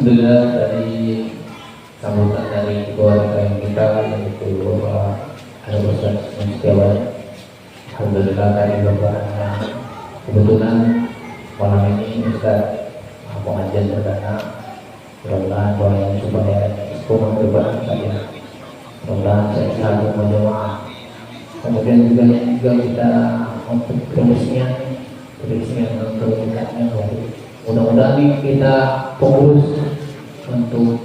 Alhamdulillah dari sambutan dari keluarga yang kita yaitu Bapak Al-Ustaz Mustiawan. Alhamdulillah dari Bapak kebetulan malam ini Ustaz pengajian perdana. Mudah-mudahan doanya supaya semua berbahagia saya. Mudah-mudahan saya selalu berdoa. Kemudian juga kita untuk promosinya untuk tingkatnya lagi. Mudah-mudahan kita pengurus untuk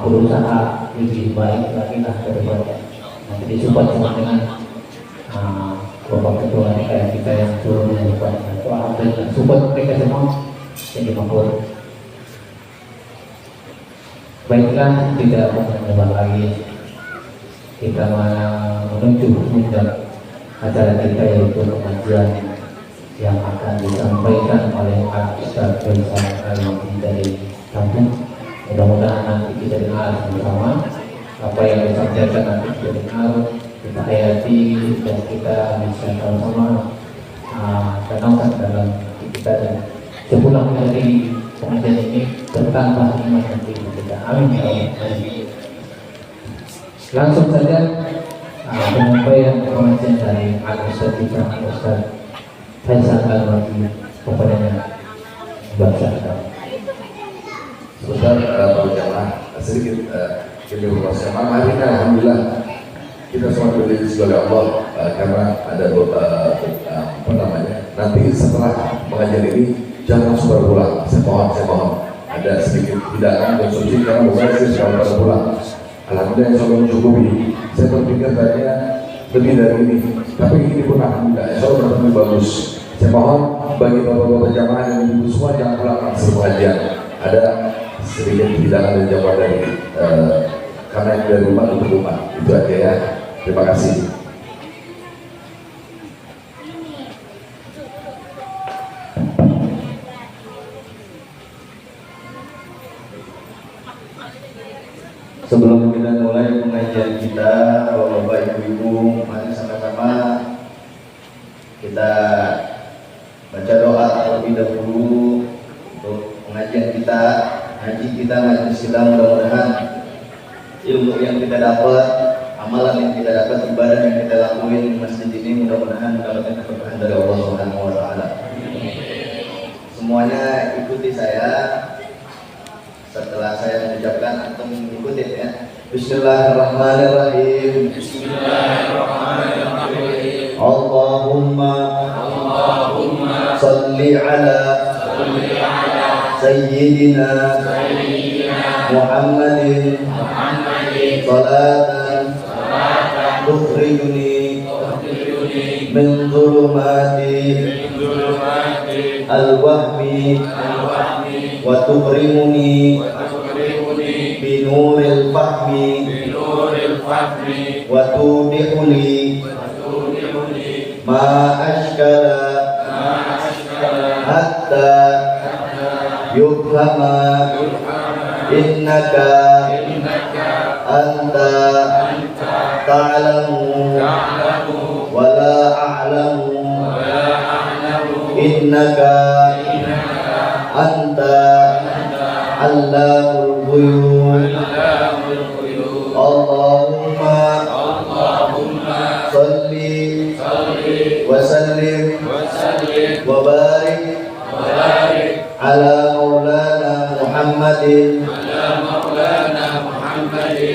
berusaha lebih baik lagi lah ke depannya. Nanti disupport sama dengan Bapak Ketua kayak kita yang turun yang buat itu alhamdulillah support mereka semua jadi makmur. Baiklah, tidak menambah lagi, kita menuju puncak acara kita yaitu pengajian yang akan disampaikan oleh Ustaz Faisal Al-Mahdi dari Lampung. Mudah-mudahan nanti kita dengar bersama apa yang disampaikan, nanti kita dengar, kita hayati dan kita bisa sama-sama tanamkan dalam hati kita, dan sepulang dari pengajian ini bertambah iman nanti kita. Amin ya Allah. Langsung saja penyampaian pengajian dari Al-Ustaz kita, Ustaz Faisal Al-Mahdi kepadanya baca. Saudara berjamaah sedikit kita bersama. Hari ini alhamdulillah kita semua berdiri oleh Allah karena ada apa namanya, nanti setelah pengajian ini jangan langsung berpulang. Saya mohon ada sedikit hidangan konsumsi karena bukan kalau pada pulang. Alhamdulillah insya Allah mencukupi. Saya berpikir tadinya lebih dari ini, tapi ini pun alhamdulillah insya Allah lebih bagus. Saya mohon bagi bapak-bapak jamaah yang ibu semua jangan pulang langsung pengajian. Ada sedikit hidangan dan jawaban dari karena ini dari rumah untuk rumah. Itu aja ya. Terima kasih. Sebelum kita mulai pengajian kita, Bapak Ibu, mari sama-sama kita baca doa terlebih dahulu untuk pengajian kita, ngaji kita, ngaji kita. Mudah-mudahan ilmu yang kita dapat, amalan yang kita dapat, ibadah yang kita lakuin di masjid ini mudah-mudahan mendapatkan keberkahan dari Allah Subhanahu wa taala. Semuanya ikuti saya. Setelah saya mengucapkan, antum ikutin ya. Bismillahirrahmanirrahim. Bismillahirrahmanirrahim. Allahumma salli ala Sayyidina Muhammadin salatan tukhrijuni min dhulumati al-wahmi wa tukrimuni bi nuril fahmi wa tudihuli ma ashkala hatta yufhama innaka anta ta'lamu wa la a'lamu innaka anta allamul ghuyub. Allahumma salli wa sallim wa barik ala maulana Muhammadin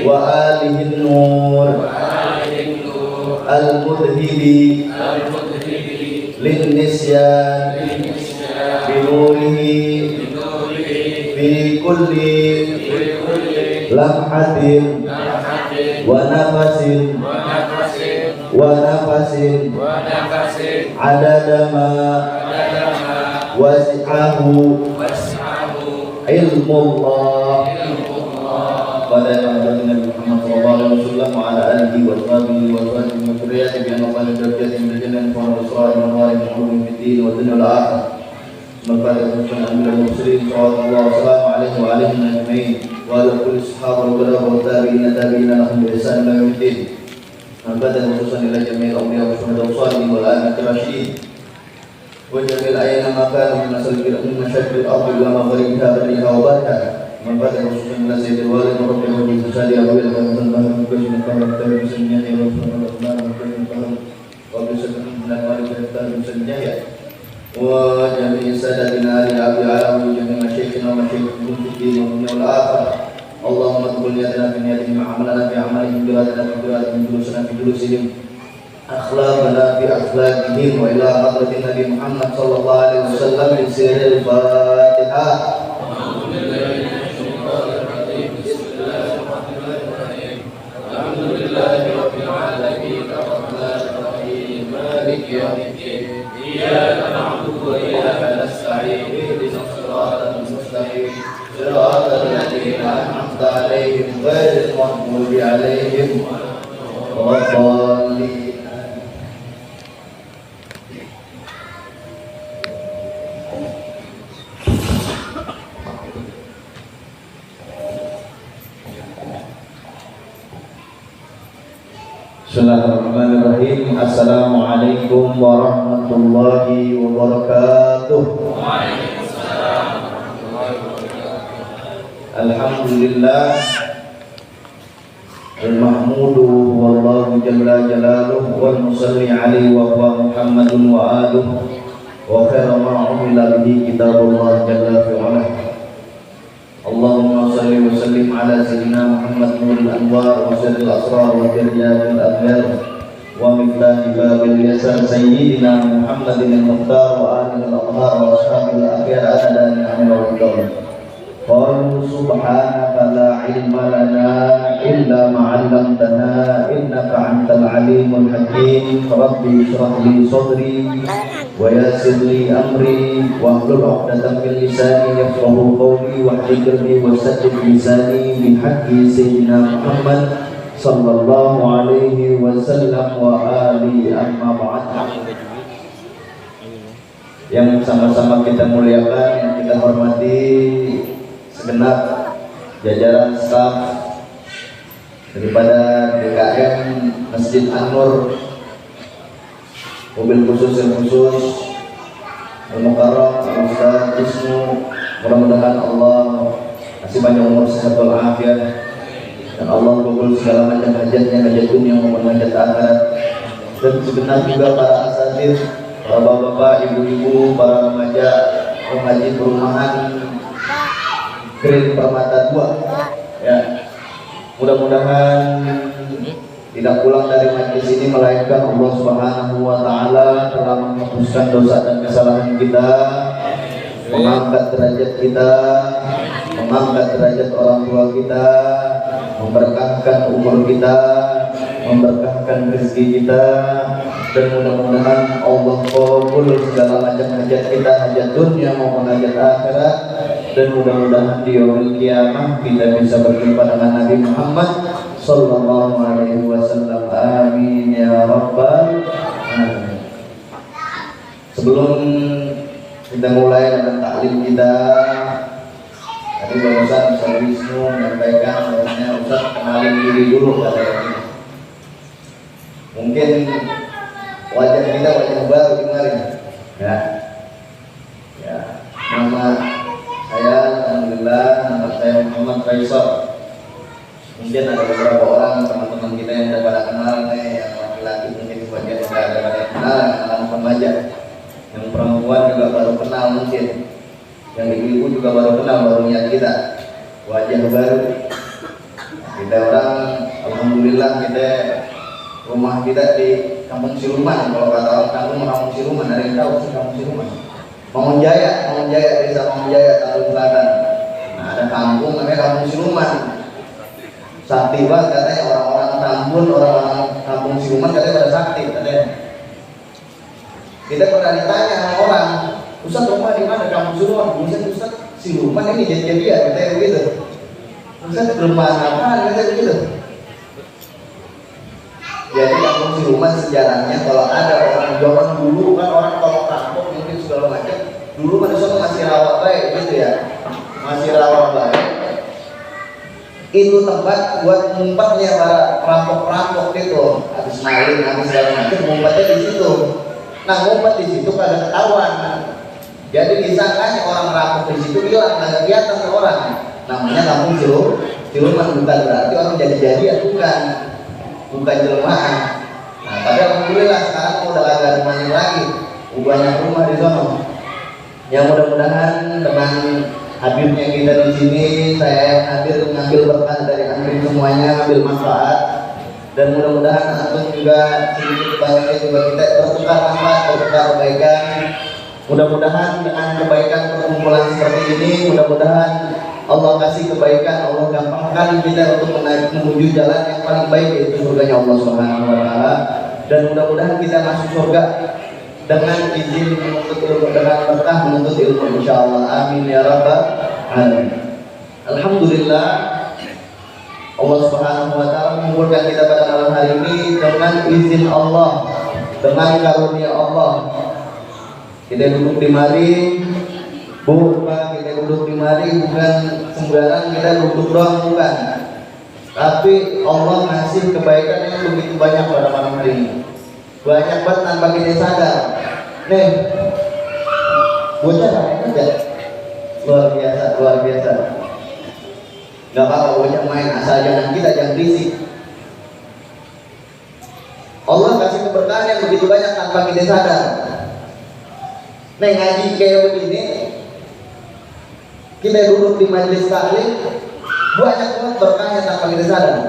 wa alihi nur al-mudhidi lin nisyan binurihi fi kulli lamhatin wa nafasin adada ma wasi'ahu ilmullah pada Nabi Muhammad sallallahu alaihi wasallam wa ala alihi wa sahbihi wa sallam wa dzurriyyatihi bi anna qala darajati min jannatin wa nusratin wa narin wa fid wa dunya al-akhirah. Maqalat al muslimin sallallahu alaihi wa alihi ajma'in wa ala kulli sahabati wa tabi'in lahum bi ihsan ila yaumiddin. Maqalat khususan ila jami'il awliya wa salihin wal a'immatir rasyidin وجميع أينما كانوا من مشاكل الأرض إلى مغربها برها وبرها من بعد رسول الله سيد الوالد ربنا وبالتسالي أبوي الحمد لله وكشف القهر التالي بسنيه ورسول الرحمن وكشف القهر وبسنة من المالك التالي بسنيه وجميع سادتنا لأبي عالم وجميع مشايخنا ومشايخكم في الدين والدنيا والآخرة اللهم ادخل نيتنا في نيتهم وعملنا في عملهم بلادنا في بلادهم جلوسنا في جلوسهم أخلاقنا في أخلاقهم وإلى حضرة النبي محمد صلى الله عليه وسلم بسر الفاتحة. الحمد لله رب العالمين الرحمن الرحيم مالك يوم الدين إياك نعبد وإياك نستعين اهدنا الصراط المستقيم صراط الذين أنعمت عليهم غير المغضوب عليهم ولا الضالين. Bismillahirrahmanirrahim. Assalamualaikum warahmatullahi wabarakatuh. Waalaikumsalam warahmatullahi wabarakatuh. Alhamdulillah al-mahmudu wallahu jalla jalaluhu wal musalli alaihi wa huwa Muhammadun wa aluhu wa khairu ma umila bihi kitabullah jalla fi'ala. Allahumma salli wa sallim ala sayyidina Muhammad nurul anwar wa sirril asrar wa diryatil abdar wa miftahi babil yasar sayyidina Muhammadin al-mukhtar wa alihi al-athhar wa ashabil akhir adada ni'amil wa ridha. Qalu subhanaka la ilma lana illa ma 'allamtana innaka antal alimul hakim. Rabbi shrah li sadri wa yassir li amri wa hlul 'uqdatam min lisani yafqahu qawli wahdid li wa saddid lisani bi haqqi sayyidina Muhammad sallallahu alaihi wasallam wa alihi amma ba'd. Yang sama-sama kita muliakan, yang kita hormati segenap jajaran staf daripada DKM Masjid An-Nur, mobil khusus yang khusus Al-Mukarram Ustaz Wisnu, mudah-mudahan Allah kasih banyak umur sehat walafiat dan Allah kabul segala macam hajatnya, hajat dunia maupun hajat akhirat. Dan segenap juga para asatidz, para bapak-bapak, ibu-ibu, para remaja pengaji perumahan Green Permata 2 ya, mudah-mudahan tidak pulang dari majlis ini melainkan Allah Subhanahu wa taala telah menghapuskan dosa dan kesalahan kita, mengangkat derajat kita, mengangkat derajat orang tua kita, memberkahkan umur kita, memberkahkan rezeki kita, dan mudah-mudahan Allah kabul segala macam hajat kita, hajat dunia maupun hajat akhirat. Dan mudah-mudahan di yaumil qiyamah kita bisa berjumpa dengan Nabi Muhammad sallallahu alaihi wasallam. Amin ya rabbal alamin. Sebelum kita mulai dengan taklim kita, tadi barusan Ustaz Wisnu menyampaikan bahwasanya Ustaz kenalin diri dulu katanya. Mungkin wajah kita wajah baru kemarin. Ya. Nama saya, alhamdulillah, nama saya Muhammad Faisal. Mungkin ada beberapa orang teman-teman kita yang sudah pada kenal nih, yang laki-laki mungkin sebagian sudah ada pada kenal, anak remaja. Yang perempuan juga baru kenal mungkin. Yang ibu-ibu juga baru kenal, baru lihat kita. Wajah baru. Kita orang, alhamdulillah kita rumah kita di Kampung Siluman. Kalau kata orang Kampung Siluman, ada yang tahu sih Kampung Siluman. Mangun Jaya, desa Mangun Jaya, Tanjung Selatan. Nah, ada kampung namanya Kampung Siluman. Sakti banget katanya orang-orang Tambun, orang-orang Kampung Siluman katanya pada sakti katanya. Kita pernah ditanya sama orang, Ustaz rumah di mana Kampung Siluman? Ustaz Siluman ini jadi-jadian katanya begitu. Ustaz rumah apaan katanya begitu. Jadi Kampung Siluman sejarahnya kalau ada orang zaman dulu kan orang kalau kampung mungkin segala macam dulu manusia masih rawa baik gitu ya, masih rawa baik. Itu tempat buat ngumpetnya para perampok-perampok gitu, habis maling, habis segala macam ngumpetnya di situ. Nah ngumpet di situ kagak ketahuan. Jadi disangkanya orang rampok di situ hilang, kagak kelihatan ke orang. Namanya kampung siluman, bukan berarti orang jadi-jadian, bukan jelmaan. Nah tapi alhamdulillah sekarang udah kagak ada maling lagi, banyak rumah di sana. Yang mudah-mudahan dengan hadirnya kita di sini, saya hadir mengambil berkah dari antum semuanya, ambil manfaat, dan mudah-mudahan antum juga sedikit banyaknya juga kita bertukar manfaat, bertukar kebaikan. Mudah-mudahan dengan kebaikan perkumpulan seperti ini, mudah-mudahan Allah kasih kebaikan, Allah gampangkan kita untuk menuju jalan yang paling baik, yaitu surganya Allah Subhanahu wa taala. Dan mudah-mudahan kita masuk surga dengan izin menuntut ilmu, dengan berkah menuntut ilmu, insyaallah. Amin ya rabbal alamin. Alhamdulillah Allah Subhanahu wa taala mengumpulkan kita pada malam hari ini dengan izin Allah, dengan karunia Allah. Kita duduk di mari, bukan kita duduk di mari bukan sembarang kita duduk doang, bukan. Tapi Allah ngasih kebaikan yang begitu banyak pada malam hari ini. Banyak banget tanpa kita sadar. Nih, bocah aja, luar biasa. Gak apa-apa bocah main, asal jangan berisik. Allah kasih keberkahan yang begitu banyak tanpa kita sadar. Nih ngaji kayak begini, kita duduk di majelis taklim, banyak banget berkahnya tanpa kita sadar.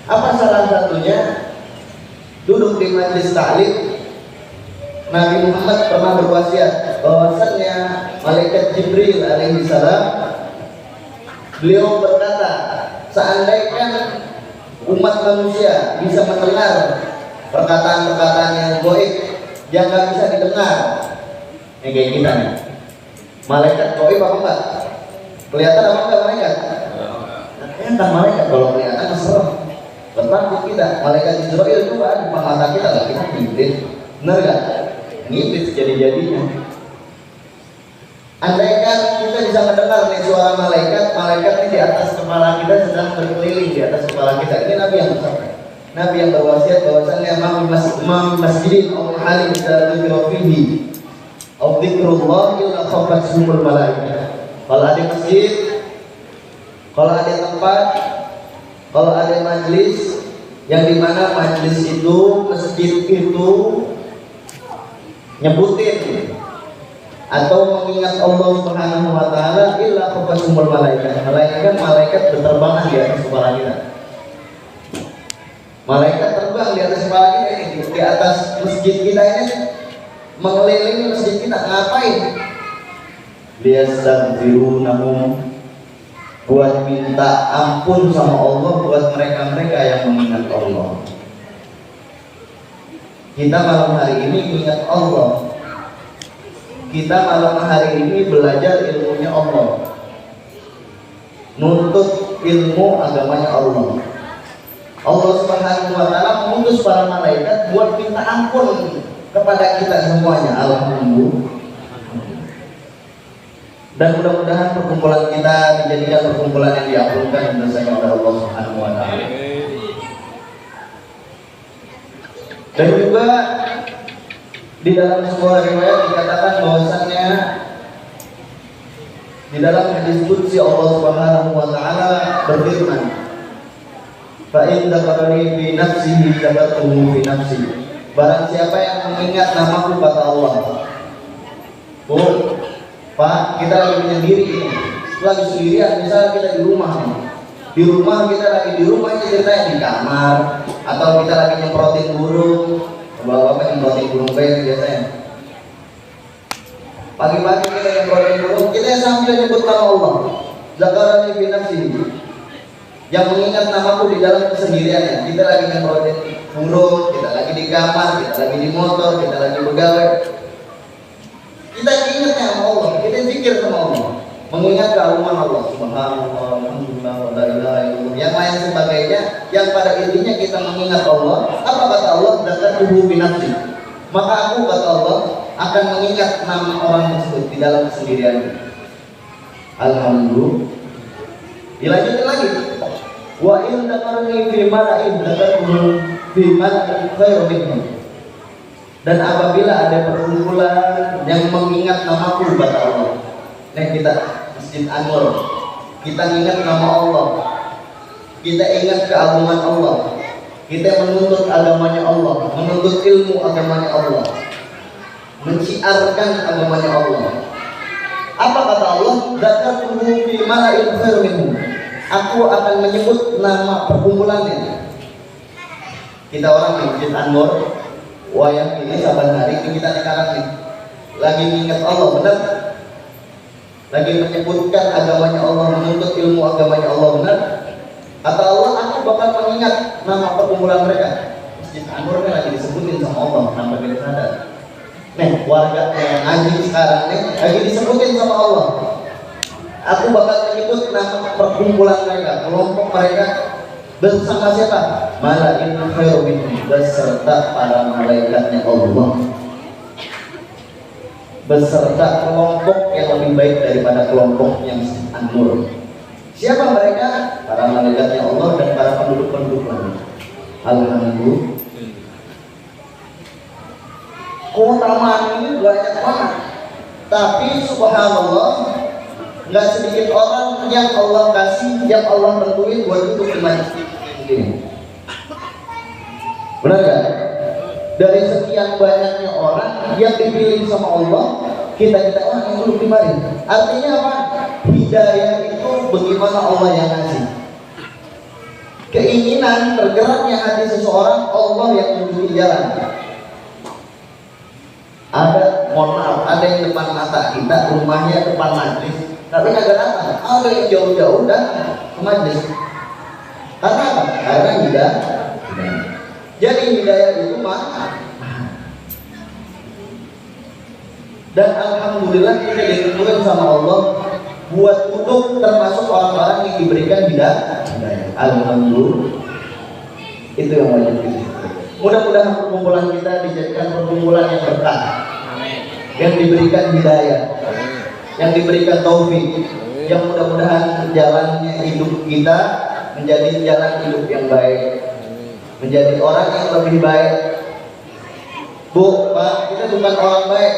Apa salah satunya? Duduk di majelis taklim, Nabi Muhammad pernah berwasiat bahwasannya malaikat Jibril alaihi salam, beliau berkata, seandainya umat manusia bisa mendengar perkataan-perkataan yang gaib yang nggak bisa didengar, yang kayak kita nih, malaikat gaib apa enggak? Kelihatan apa enggak malaikat? Kelihatan malaikat, kalau kelihatan serem. Bertakut kita, malaikat Israel itu ada di depan mata kita, lah kita ngintip, benar gak? Ngintip jadi-jadinya. Andaikan kita bisa mendengar nih suara malaikat ini di atas kepala kita sedang berkeliling di atas kepala kita. Ini Nabi yang bersabar. Nabi yang berwasiat bahwasannya masjidin aw halim dzikra fihi aw dzikrullah illa khafathumul malaikat. Kalau ada masjid, kalau ada tempat, kalau ada majlis yang dimana majlis itu, masjid itu nyebutin atau mengingat Allah Subhanahu wa taala, illa khafathumul malaikat. Malaikat berterbangan di atas kepala kita. Malaikat terbang di atas kepala kita ini, di atas masjid kita ini, mengelilingi masjid kita. Ngapain? Liyastaghfirunahum, buat minta ampun sama Allah buat mereka-mereka yang mengingat Allah. Kita malam hari ini mengingat Allah. Kita malam hari ini belajar ilmunya Allah, nuntut ilmu agamanya Allah. Allah Subhanahu wa taala mengutus para malaikat buat minta ampun kepada kita semuanya. Alhamdulillah. Dan mudah-mudahan perkumpulan kita dijadikan perkumpulan yang diampunkan dosanya oleh Allah Subhanahu wa taala. Dan juga di dalam sebuah riwayat dikatakan bahwasannya di dalam hadis qudsi Allah Subhanahu wa taala berfirman, "Fa in dzakarani fi nafsihi dzakartuhu fi nafsi." Barang siapa yang mengingat namaku, kata Allah. Pak, kita lagi menyendiri ini, lagi sendirian, misalnya kita di rumah kita lagi di rumah ini ceritanya di kamar, atau kita lagi nyemprotin burung, bapak nyemprotin burung biasanya. Pagi-pagi kita nyemprotin burung, kita sambil nyebut nama Allah, zakarani fi nafsi, yang mengingat namaku di dalam kesendiriannya. Kita lagi nyemprotin burung, kita lagi di kamar, kita lagi di motor, kita lagi begawe. Kita ingatnya sama Allah, kita zikir sama Allah, mengingat keagungan Allah Subhanallah, alhamdulillah, wa la ilaha illallah, yang lain sebagainya, yang pada intinya kita mengingat Allah. Apa kata Allah? Dzakatuhu bi nafsi. Maka aku, kata Allah, akan mengingat nama orang tersebut di dalam kesendiriannya. Alhamdulillah. Dilanjutin lagi. Wa in dzakarni fi mala'in dzakatuhu fi mala'in khairin minhum. Dan apabila ada perkumpulan yang mengingat namaku, kata Allah, nih kita Masjid Anwar, kita ingat nama Allah, kita ingat keagungan Allah, kita menuntut agamanya Allah, menuntut ilmu agamanya Allah, menciarkan agamanya Allah. Apa kata Allah? Dzakatuhu fi mala'in khairin minhum. Aku akan menyebut nama perkumpulannya. Kita orang di Masjid Anwar, wayang ini saban hari ini kita sekarang nih lagi mengingat Allah, benar? Lagi menyebutkan agamanya Allah, menuntut ilmu agamanya Allah, benar? Kata Allah, aku bakal mengingat nama perkumpulan mereka. Masjid Anwar kan lagi disebutin sama Allah tanpa kita sadar. Nih, warga yang ngaji sekarang nih lagi disebutin sama Allah. Aku bakal menyebut nama perkumpulan mereka, kelompok mereka bersama siapa? Malain khairu minhum, beserta para malaikatnya Allah, beserta kelompok yang lebih baik daripada kelompok yang Anwar. Siapa mereka? Para malaikatnya Allah dan para penduduk-penduduk lain. Alhamdulillah. Keutamaan ini banyak banget, tapi subhanallah nggak sedikit orang yang Allah kasih, yang Allah tentuin buat duduk di masjid ini. Benar gak? Dari sekian banyaknya orang yang dipilih sama Allah, kita orang yang duduk di mari. Artinya apa? Hidayah itu bagaimana Allah yang kasih. Keinginan tergeraknya hati seseorang, Allah yang menunjuki jalan. Ada, mohon maaf, ada yang depan mata kita, rumahnya depan majlis, tapi kagak datang. Ada yang jauh-jauh dan ke majlis. Karena apa? Karena hidayah. Jadi hidayah itu mah. Dan alhamdulillah kita ditentukan sama Allah buat duduk termasuk orang-orang yang diberikan hidayah. Alhamdulillah. Itu yang wajib kita. Mudah-mudahan perkumpulan kita dijadikan perkumpulan yang berkah, yang diberikan hidayah, yang diberikan taufik, yang mudah-mudahan jalannya hidup kita menjadi jalan hidup yang baik, menjadi orang yang lebih baik. Bu, Pak, kita bukan orang baik.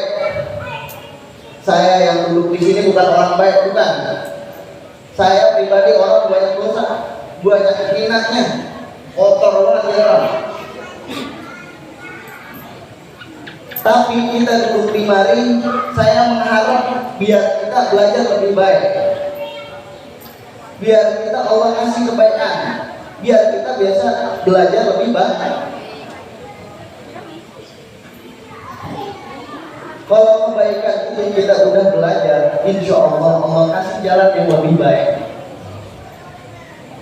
Saya yang duduk di sini bukan orang baik, bukan. Saya pribadi orang banyak dosa, banyak minatnya, kotor banget ya. Tapi kita duduk di mari, saya mengharap biar kita belajar lebih baik, biar kita Allah kasih kebaikan, biar kita biasa belajar lebih baik. Kalau kebaikan itu kita udah belajar, insya Allah Allah kasih jalan yang lebih baik.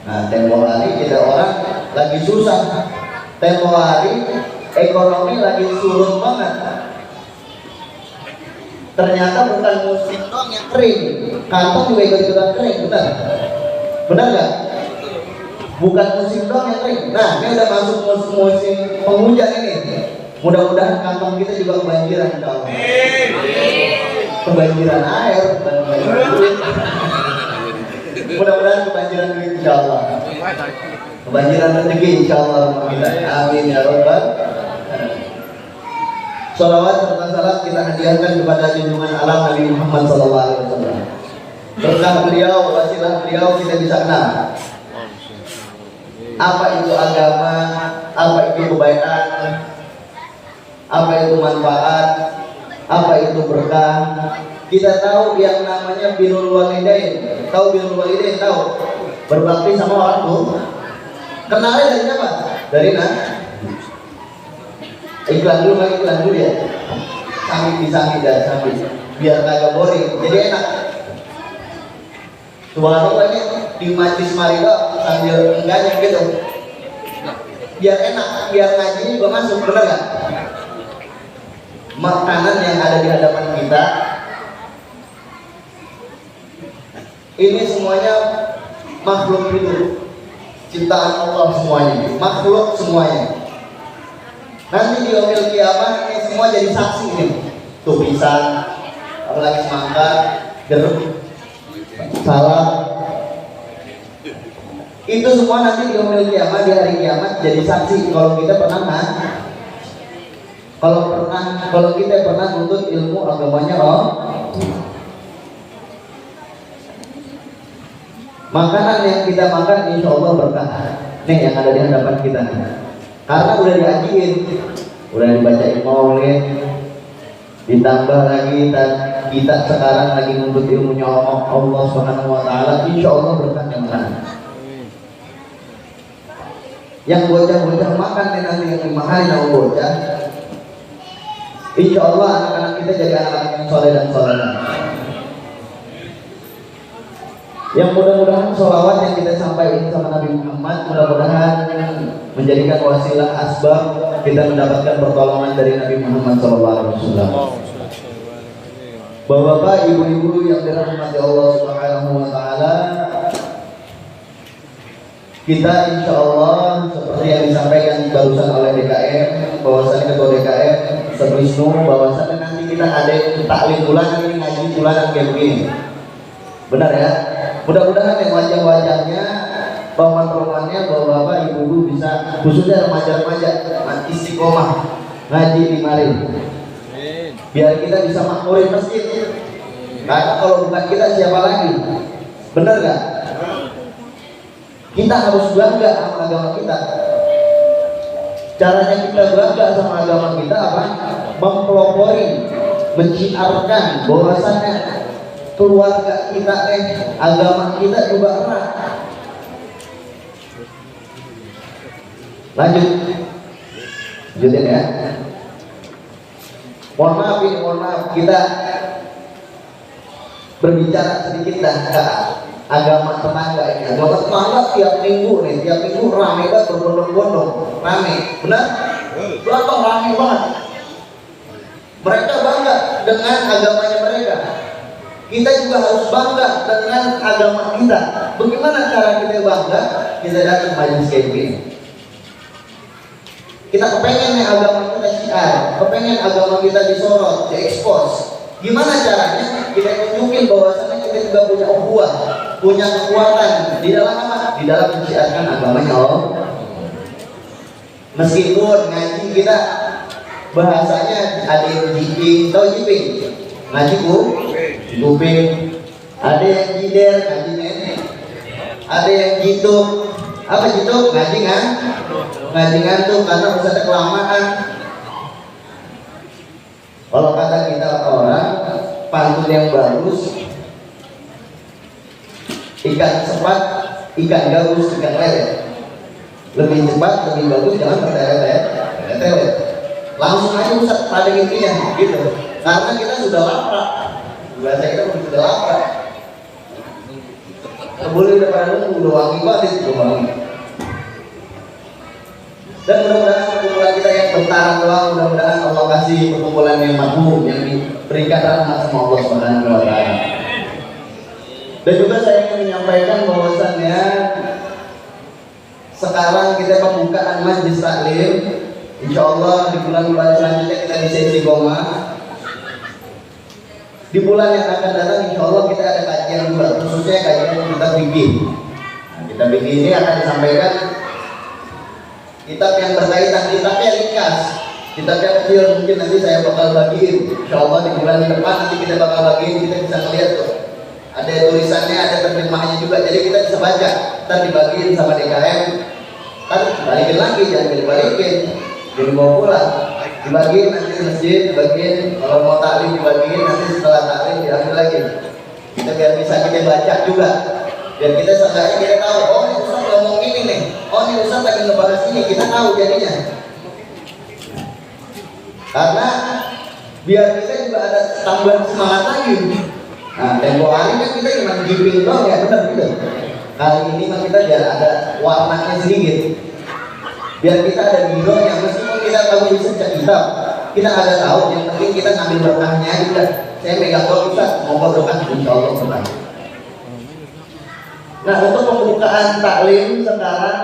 Nah, tempoh hari kita orang lagi susah, tempoh hari ekonomi lagi surut banget. Ternyata bukan musim doang yang kering, kantong juga ikut-ikutan kering, benar? Benar nggak? Bukan musim doang yang kering. Nah, ini udah masuk musim penghujan ini. Mudah-mudahan kantong kita juga kebanjiran, kalau kebanjiran air, bukan kebanjiran duit. Mudah-mudahan kebanjiran duit, insya Allah. Kebanjiran rezeki, insya Allah. Amin ya Rabbal. Salawat serta salam kita hadiahkan kepada junjungan alam Nabi Muhammad SAW. Berkah beliau, wasilah beliau kita bisa kenal apa itu agama, apa itu kebaikan, apa itu manfaat, apa itu berkah. Kita tahu yang namanya birrul walidain. Tahu birrul walidain? Tahu? Berbakti sama orang tua. Kenalnya dari siapa? Dari iklan dulu ya. Sambil dan sambil biar kagak boring, jadi enak. Subhanallah ini di majlis marido sambil enggaknya gitu. Biar enak, biar ngaji juga masuk, benar nggak? Makanan yang ada di hadapan kita ini semuanya makhluk hidup, ciptaan Allah semuanya, makhluk semuanya. Nanti di yaumil kiamah ini semua jadi saksi nih. Tuh pisang, apalagi semangka, jeruk, salad. Itu semua nanti di yaumil kiamah, di hari kiamat jadi saksi kalau kita pernah Kalau kita pernah nuntut ilmu agamanya makanan yang kita makan insya Allah berkah nih yang ada di hadapan kita, karena udah diajiin, udah dibacain maulid, ditambah lagi kita sekarang lagi nuntut ilmunya Allah Subhanahu wa taala, insya Allah berkah yang mana. Yang bocah-bocah makan nanti yang 5 hari sama bocah, insya Allah anak-anak kita jadi anak-anak yang soleh dan solehah. Yang mudah-mudahan sholawat yang kita sampaikan sama Nabi Muhammad mudah-mudahan menjadikan wasilah asbab kita mendapatkan pertolongan dari Nabi Muhammad SAW. Bapak-bapak, ibu-ibu yang dirahmati Allah Subhanahu wa taala, kita insya Allah seperti yang disampaikan barusan oleh DKM, bahwasannya ketua DKM Ustaz Wisnu, bahwasannya nanti kita ada taklim bulanan, ini ngaji bulanan kayak begini. Benar ya? Mudah-mudahan yang wajah-wajahnya, paman-pamannya, bapak-bapak, ibu-ibu bisa, khususnya remaja-remaja, istiqomah ngaji di mari. Biar kita bisa makmurin masjid. Karena kalau bukan kita siapa lagi? Benar gak? Kita harus bangga sama agama kita. Caranya kita bangga sama agama kita apa? Mempelopori, menciarkan bahwasannya keluarga kita agama kita juga erat. Lanjutin ya. Mohon maaf kita berbicara sedikit dah ke agama tetangga ini. Agama tetangga tiap minggu rame banget, berbondong-bondong, rame, benar? Belakang rame banget. Mereka bangga dengan agamanya mereka. Kita juga harus bangga dengan agama kita. Bagaimana cara kita bangga? Kita datang majelis kayak begini. Kita kepengen nih agama kita syiar, kepengen agama kita disorot, diekspos. Gimana caranya? Kita tunjukin bahwasannya kita juga punya ukhuwah, punya kekuatan di dalam apa? Di dalam menciarkan agamanya Allah. Meskipun ngaji kita bahasanya ada yang jiping, tahu jiping? Ngaji kuping, ada yang jider, ngaji nenek, ada yang jitu, apa jitu? Ngaji ngantuk karena usahanya kelamaan. Kalau kata kita orang pantun yang bagus, ikan cepat, ikan gabus, ikan lele. Lebih cepat, lebih bagus, jangan bertele-tele. Langsung aja Ustaz pada intinya gitu. Karena kita sudah lapar. Bahasa kita sudah lapar. Boleh udah pada udah wangi banget itu wangi. Dan mudah-mudahan perkumpulan kita yang bentaran doang, mudah-mudahan Allah kasih perkumpulan yang makmur, yang diberikan rahmat sama Allah Subhanahu wa taala. Dan juga saya ingin menyampaikan bahwasannya sekarang kita pembukaan majelis taklim. Insya Allah di bulan-bulan selanjutnya kita di sesi Goma. Di bulan yang akan datang insya Allah kita ada kajian juga, khususnya kajian kita bikin. Nah, kita bikin ini akan disampaikan kitab yang berkaitan, kitabnya ringkas, kitabnya kecil, mungkin nanti saya bakal bagiin. Insya Allah di bulan depan nanti kita bakal bagiin, kita bisa melihat tuh. Ada tulisannya, ada terjemahnya juga, jadi kita bisa baca. Ntar dibagiin sama DKM, ntar balikin lagi, jangan dibalikin, jadi bawa pulang. Dibagiin nanti di masjid, dibagiin, kalau mau taklim dibagiin, nanti setelah taklim diambil lagi. Kita biar bisa kita baca juga, biar kita seenggaknya kita tahu, oh ini Ustaz ngomong ini nih, oh ini Ustaz lagi ngebahas ini, kita tahu jadinya. Karena biar kita juga ada tambahan semangat lagi. Nah, tempo hari kan kita cuma giping doang ya, benar gitu. Kali ini mah kita biar ada warnanya sedikit. Biar kita ada bidang yang meskipun kita tahu bisa kitab, kita ada tahu, yang penting kita ngambil berkahnya juga. Saya megang doa Ustaz, moga berkah insya Allah berkah. Nah, untuk pembukaan taklim sekarang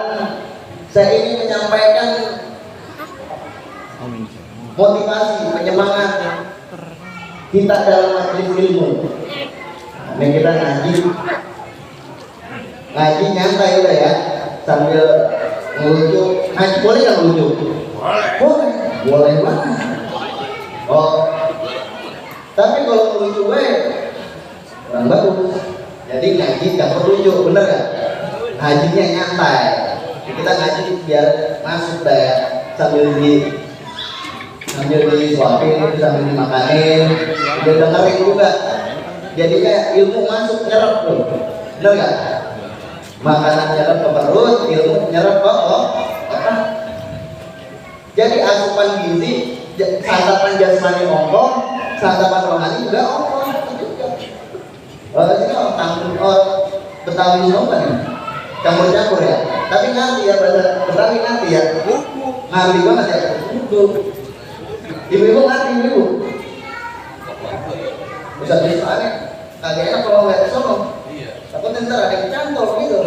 saya ingin menyampaikan motivasi, penyemangat kita dalam majelis ilmu. Nah, kita ngaji nyantai udah ya, sambil ngelucu. Ngaji boleh nggak ngelucu? Boleh banget. Oh, tapi kalau lucu kurang bagus. Jadi ngaji campur lucu, bener kan? Ngajinya nyantai. Kita ngaji biar masuk deh, sambil disuapin, sambil dimakanin, dia dengerin juga. Jadi kayak ilmu masuk nyerap tuh, bener kan? Makanan nyerap ke perut, ilmu nyerap ke apa? Jadi asupan gizi, santapan jasmani ongkong, santapan rohani juga ongkong juga. Sini orang Betawi semua nih, campur-campur ya. Tapi ngerti ya bahasa Betawi, ngerti ya. Ngerti banget ya. Ibu-ibu ngerti ibu. Bisa soalnya kagak enak kalau nggak sono. Takut ntar ada yang cantol gitu.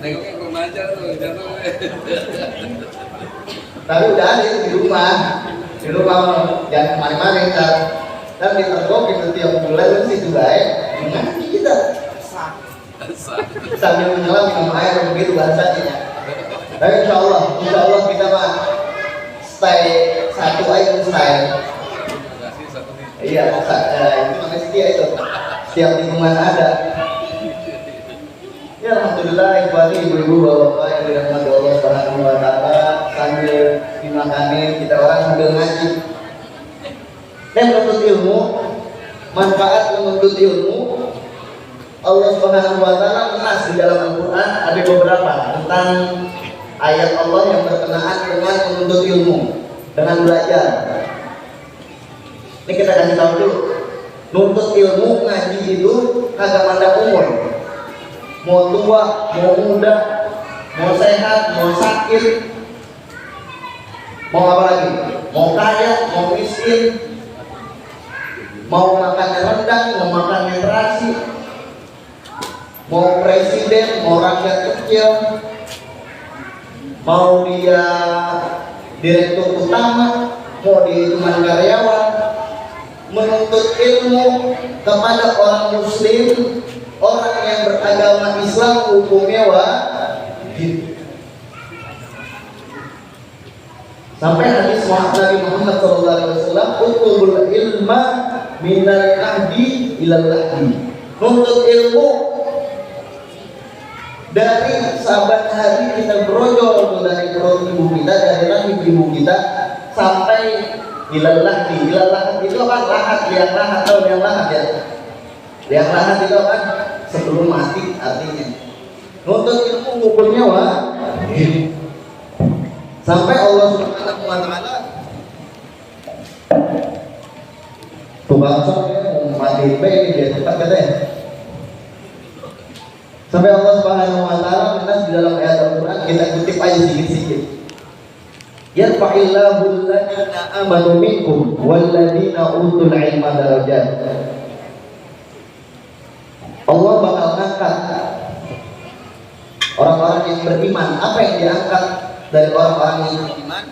Nengoknya remaja tuh, jatuh. Tapi udah ada itu di rumah jangan kemana-mana ntar. Dan ditergokin tiap bulan itu baik. Ngaji kita. Sambil menyelam minum air begitu bahasanya. Tapi insya Allah kita mah stay satu aja stay. Iya, itu namanya setia itu. Setiap lingkungan ada. Ya alhamdulillah ibu-ibu bapak yang dirahmati Allah Subhanahu wa taala, sambil dimakanin kita orang sambil ngaji. Dan menuntut ilmu, manfaat menuntut ilmu. Allah Subhanahu wa taala menas di dalam Al-Qur'an ada beberapa tentang ayat Allah yang berkenaan dengan menuntut ilmu, dengan belajar. Ini kita kasih tahu dulu. Nuntut ilmu ngaji itu kagak mandang umur. Mau tua, mau muda, mau sehat, mau sakit, mau apa lagi? Mau kaya, mau miskin, mau makannya rendang, mau makannya terasi, mau presiden, mau rakyat kecil, mau dia direktur utama, mau dia cuma karyawan. Menuntut ilmu kepada orang muslim, orang yang beragama Islam hukumnya wajib. Sampai hadis Nabi Muhammad SAW, "Utlubul ilma minal ahdi ilal lahdi." Nuntut ilmu dari sahabat hari kita berojol dari perut ibu kita, dari rahim ibu kita sampai ilal lahdi. Ilal lahdi itu apa? Lahat, liang lahat, tahu liang lahat ya? Liang lahat itu kan sebelum mati artinya. Nuntut ilmu hukumnya wajib. Sampai Allah Subhanahu wa taala tukang sok mau mati baik dia tempat katanya. Sampai Allah Subhanahu wa taala menas di dalam ayat Al-Qur'an, kita kutip aja sedikit-sedikit. Yarfa'illahu alladziina aamanu minkum walladziina utul 'ilma darajat. Allah bakal angkat orang-orang yang beriman. Apa yang diangkat dari orang-orang yang beriman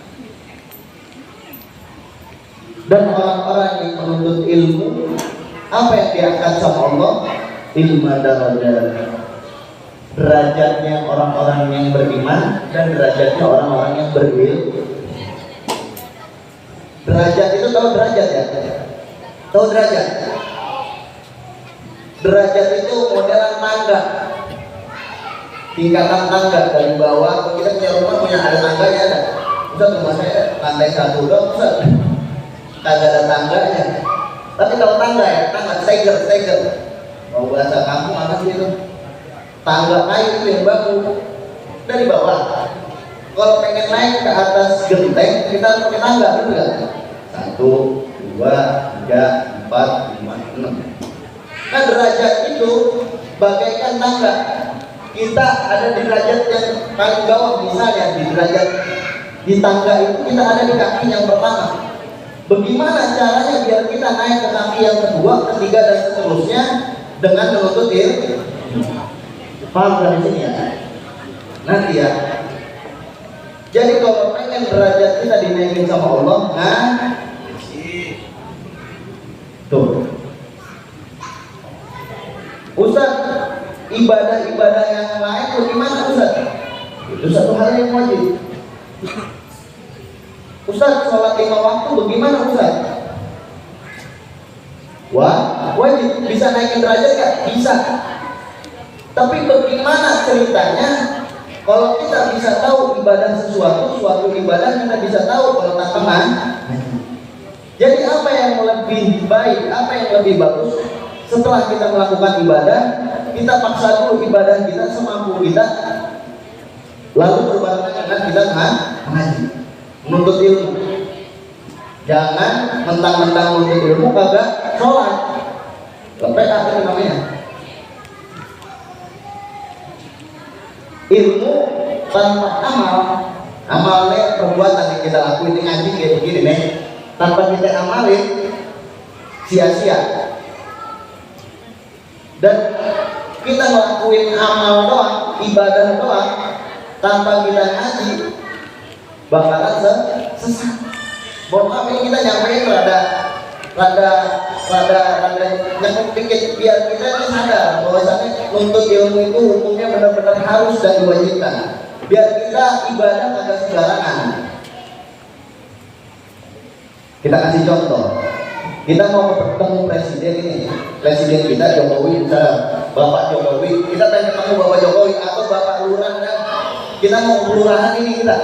dan orang-orang yang menuntut ilmu? Apa yang diangkat sama Allah? Ilmu darajat. Derajatnya orang-orang yang beriman dan derajatnya orang-orang yang berilmu. Derajat itu tahu derajat ya? Tahu derajat? Derajat itu modelan tangga, tingkatan tangga dari bawah. Kita punya rumah punya ada tangganya ada. Ustaz, rumah saya lantai 1 dong Ustaz, kagak ada tangganya. Tapi kalau tangga ya, tangga steger. Mau bahasa kampung apa sih itu? Tangga kayu itu yang baku dari bawah. Kalau pengen naik ke atas genteng, kita harus pakai tangga, betul nggak? 1, 2, 3, 4, 5, 6. Nah derajat itu bagaikan tangga. Kita ada di derajat yang paling bawah, misalnya di derajat di tangga itu kita ada di kaki yang pertama. Bagaimana caranya biar kita naik ke kaki yang kedua, ketiga dan seterusnya dengan menuntut ilmu? Paham dari sini ya? Nanti ya. Jadi kalau pengen derajat kita dinaikin sama Allah, tuh. Ustaz, ibadah-ibadah yang lain bagaimana Ustaz? Itu satu hal yang wajib. Ustaz, sholat 5 waktu bagaimana Ustaz? Wah, wajib. Bisa naikin derajat gak? Bisa. Tapi bagaimana ceritanya kalau kita bisa tahu ibadah sesuatu, suatu ibadah kita bisa tahu kalau tak kenal. Jadi apa yang lebih baik, apa yang lebih bagus setelah kita melakukan ibadah, kita paksa dulu ibadah kita semampu kita, lalu berbarengan dengan kita mengaji, menuntut ilmu. Jangan mentang-mentang menuntut ilmu kagak sholat. Lepek apa itu namanya? Ilmu tanpa amal, amalnya perbuatan yang kita lakuin ini ngaji kayak begini nih, tanpa kita amalin sia-sia. Dan kita ngelakuin amal doang, ibadah doang, tanpa kita ngaji bakalan sesat. Mohon maaf ini kita nyampein rada nyekuk dikit biar kita ini sadar bahwasanya nuntut ilmu itu hukumnya benar-benar harus dan diwajibkan. Biar kita ibadah kagak sembarangan. Kita kasih contoh. Kita mau ketemu presiden ini, presiden kita Jokowi, misalnya Bapak Jokowi, kita pengen ketemu Bapak Jokowi atau Bapak Lurah, kita mau kelurahan ini kita.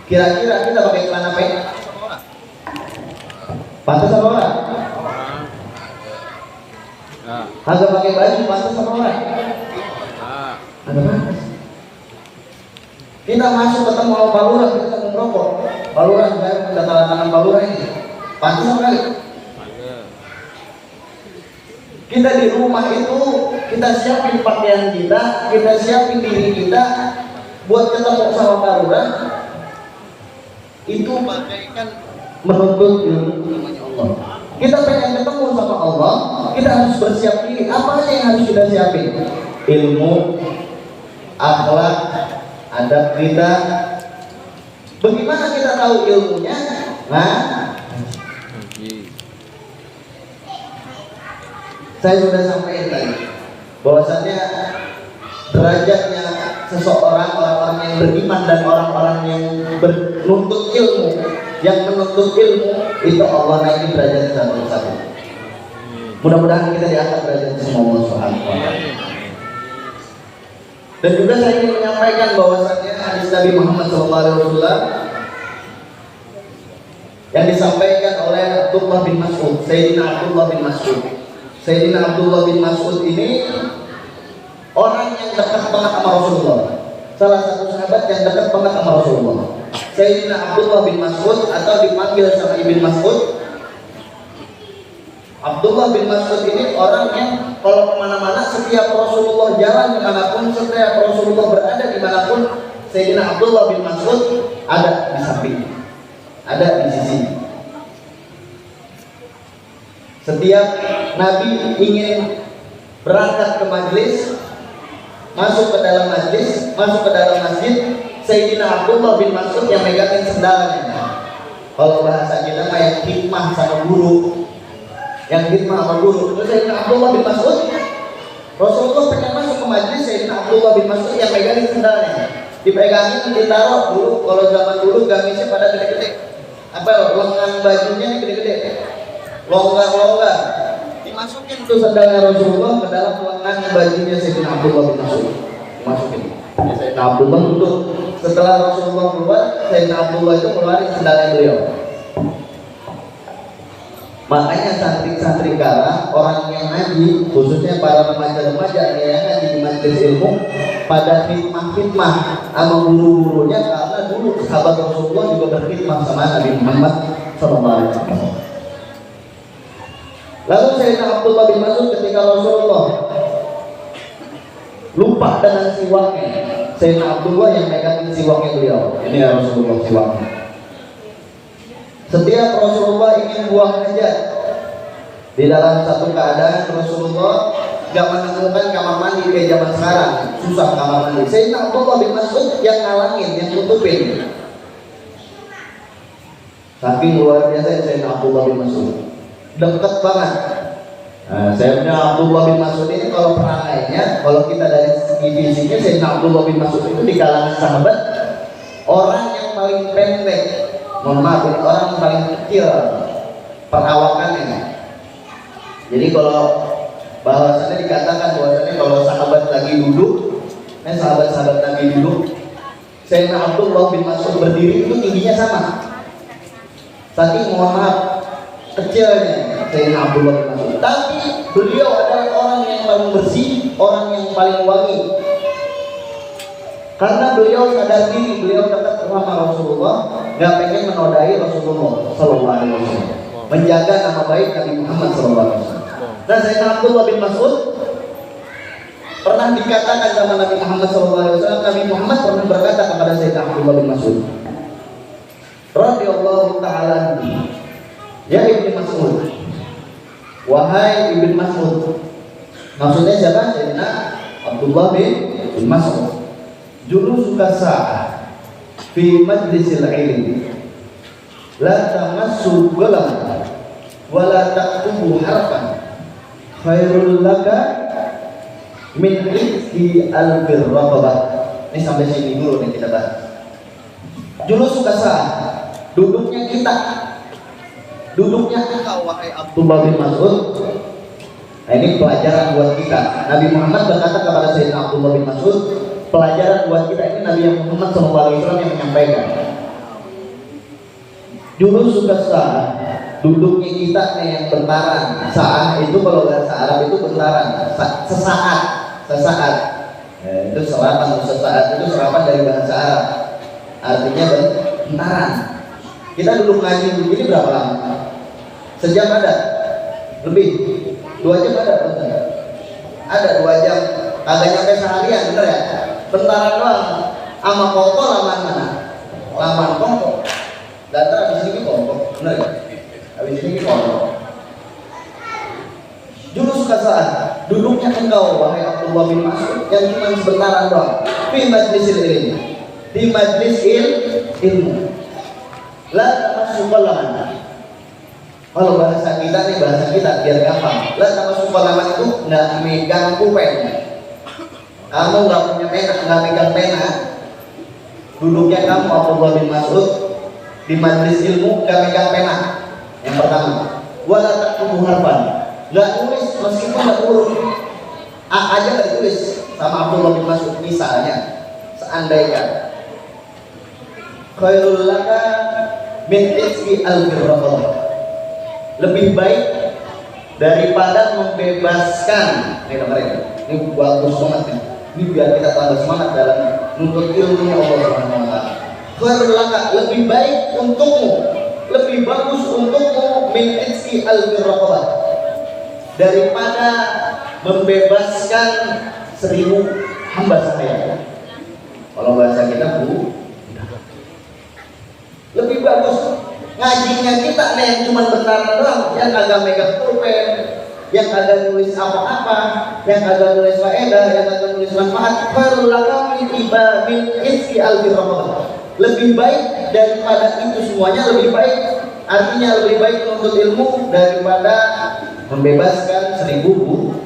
Kira-kira kita pakai celana pendek pantas sama orang? Agak pakai baju pantas sama orang? Agak pantas. Kita masuk ketemu sama Pak Lurah, kita ketemu merokok. Pak Lurah, saya minta tanda tangan Pak Lurah ini. Pantas sekali. Kita di rumah itu kita siapin pakaian kita siapin diri kita buat ketemu sama Pak Lurah. Itu bagaikan menuntut ilmu namanya Allah. Kita pengen ketemu sama Allah, kita harus bersiap diri. Apa aja yang harus kita siapin? Ilmu, akhlak, adab kita. Bagaimana kita tahu ilmunya? Nah, saya sudah sampaikan tadi bahwasannya derajatnya seseorang, orang-orang yang beriman dan orang-orang yang menuntut ilmu, yang menuntut ilmu itu Allah naikin derajat satu-satu. Mudah-mudahan kita diangkat derajat semua Allah Subhanahu wa taala. Dan juga saya ingin menyampaikan bahwasannya hadis Nabi Muhammad SAW yang disampaikan oleh Abdullah bin Mas'ud, Sayyidina Abdullah bin Mas'ud. Sayyidina Abdullah bin Mas'ud ini orang yang dekat banget sama Rasulullah. Salah satu sahabat yang dekat banget sama Rasulullah. Sayyidina Abdullah bin Mas'ud atau dipanggil sama Ibn Mas'ud. Abdullah bin Mas'ud ini orang yang kalau kemana-mana setiap Rasulullah jalan kemanapun, setiap Rasulullah berada dimanapun, Sayyidina Abdullah bin Mas'ud ada di samping, ada di sisi. Setiap Nabi ingin berangkat ke majelis, masuk ke dalam majlis, masuk ke dalam masjid, Sayyidina Abdullah bin Mas'ud yang megangin sendalnya. Kalau bahasa kita mah yang hikmah sama guru, yang hikmah sama guru. Terus Sayyidina Abdullah bin Mas'ud, Rasulullah pengen masuk ke majlis, Sayyidina Abdullah bin Mas'ud yang megangin sendalnya, dipegangin, ditaruh dulu. Kalau zaman dulu gamisnya pada gede-gede, apa lengan bajunya ini gede-gede, longgar-longgar, dimasukin tuh sandalnya Rasulullah ke dalam lengan bajunya Sayyidina Abdullah bin Mas'ud, masukin. Sayyidina Abdullah duduk. Setelah Rasulullah keluar, Sayyidina Abdullah itu keluarin sandalnya beliau. Makanya santri-santri kala, orang yang ngaji, khususnya para remaja-remaja yang ngaji di majelis ilmu, pada khidmah-khidmah sama guru-gurunya, karena dulu sahabat Rasulullah juga berkhidmah sama Nabi Muhammad SAW. Lalu Sayyidina Abdullah bin Mas'ud ketika Rasulullah lupa dengan siwaknya, Sayyidina Abdullah yang megangin siwaknya beliau. Ini ya Rasulullah siwaknya. Setiap Rasulullah ingin buang hajat, di dalam satu keadaan Rasulullah gak menemukan kamar mandi kayak zaman sekarang, susah kamar mandi. Sayyidina Abdullah bin Mas'ud yang ngalangin, yang tutupin. Saking luar biasa Sayyidina Abdullah bin Mas'ud, dekat banget. Nah, Sayyidina Abdullah bin Mas'ud ini kalau perangainya, kalau kita dari segi fisiknya, Sayyidina Abdullah bin Mas'ud itu di kalangan sahabat orang yang paling pendek, mohon maaf, ini orang yang paling kecil perawakannya. Jadi kalau bahwasannya dikatakan bahwasannya kalau sahabat lagi duduk, sahabat-sahabat Nabi duduk, Sayyidina Abdullah bin Mas'ud berdiri itu tingginya sama. Saking mohon maaf kecilnya Sayyidina Abdullah bin Mas'ud. Tapi beliau adalah orang yang paling bersih, orang yang paling wangi. Karena beliau sadar diri, beliau dekat sama Rasulullah, nggak pengen menodai Rasulullah Sallallahu Alaihi Wasallam, menjaga nama baik Nabi Muhammad Sallallahu Alaihi Wasallam. Nah, Sayyidina Abdullah bin Mas'ud pernah dikatakan sama Nabi Muhammad SAW, Nabi Muhammad pernah berkata kepada Sayyidina Abdullah bin Mas'ud, radhiyallahu ta'ala, ya Ibnu Mas'ud, wahai Ibnu Mas'ud. Maksudnya siapa? Sayyidina Abdullah bin Mas'ud. Julusuka sa'ah fi majlisil ilmi la tamassu qalam wa la taktubu harfan khairul laka min rizki al-birraqabah. Ini sampai sini dulu nih kita bahas. Julus sukasa, duduknya kita, duduknya engkau wahai Abdullah bin Mas'ud. Nah, ini pelajaran buat kita. Nabi Muhammad berkata kepada Sayyidina Abdullah bin Mas'ud, pelajaran buat kita. Ini Nabi Muhammad SAW yang menyampaikan. Julus sukasa, duduknya kita nih yang bentaran. Saat itu kalau bahasa Arab itu bentaran, sesaat. Itu sesaat itu serapan dari bahasa Arab. Artinya bentaran. Kita duduk ngaji begini berapa lama? Sejam ada? Lebih? 2 jam ada? Ada 2 jam. Kagak nyampe seharian, bener ya? Bentaran doang. Ama koko laman mana? Laman koko. Dan habis ini koko, bener ya? Habis ini koko. Julus kasaan, duduknya engkau wahai Abdullah bin Mas'ud yang cuma sebentaran doang. Di majlisil ilmi, di majlis ilmu. La tamassu qalaman. Kalau bahasa kita nih, bahasa kita biar gampang. La tamassu qalaman itu nggak megang pulpen. Kamu nggak punya pena, nggak megang pena. Duduknya kamu Abdullah bin Mas'ud di majlis ilmu nggak megang pena. Yang pertama, wala taktubu harfan. Nggak tulis meskipun nggak huruf A aja nggak tulis sama Abdullah bin Mas'ud. Misalnya, seandainya khairul laka min rizki al-birraqabah, lebih baik daripada membebaskan. Ini mereka, ini bagus banget nih. Ini biar kita tambah semangat dalam menuntut ilmunya Allah Subhanahu wa taala. Khairul laka, lebih baik untukmu, lebih bagus untukmu min rizki al-birraqabah, daripada membebaskan 1000 hamba sahaya. Kalau bahasa kita lebih bagus ngajinya kita nih yang cuma bentaran doang, yang agak megang pulpen, yang agak nulis apa-apa, yang agak nulis faedah, yang agak nulis manfaat. Khairul laka min rizki al-birraqabah, lebih baik daripada itu semuanya. Lebih baik artinya lebih baik menuntut ilmu daripada membebaskan 1000 budak.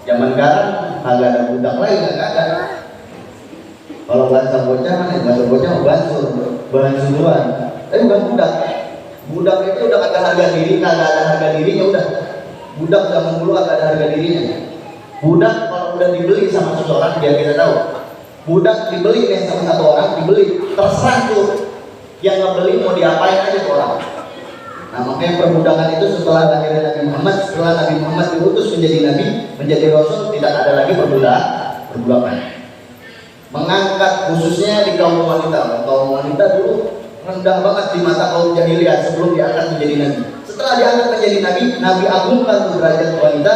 Zaman sekarang agak ada budak lagi, nggak ada. Kalau bahasa bocah mana? Bahasa bocah bahan suruhan. Tapi bukan budak. Budak itu udah ada harga diri, kagak ada harga dirinya udah. Budak zaman dulu agak ada harga dirinya. Budak kalau udah dibeli sama seseorang, biar kita tahu. Budak dibeli nih sama satu orang, dibeli terserah tuh yang ngebeli mau diapain aja tuh orang. Nah, makanya perbudakan itu setelah lahirnya Nabi Muhammad, setelah Nabi Muhammad diutus menjadi Nabi, menjadi Rasul, tidak ada lagi perbudakan. Mengangkat khususnya di kaum wanita. Kaum wanita dulu rendah banget di mata kaum jahiliyah sebelum diangkat menjadi Nabi. Setelah diangkat menjadi Nabi, Nabi agungkan derajat wanita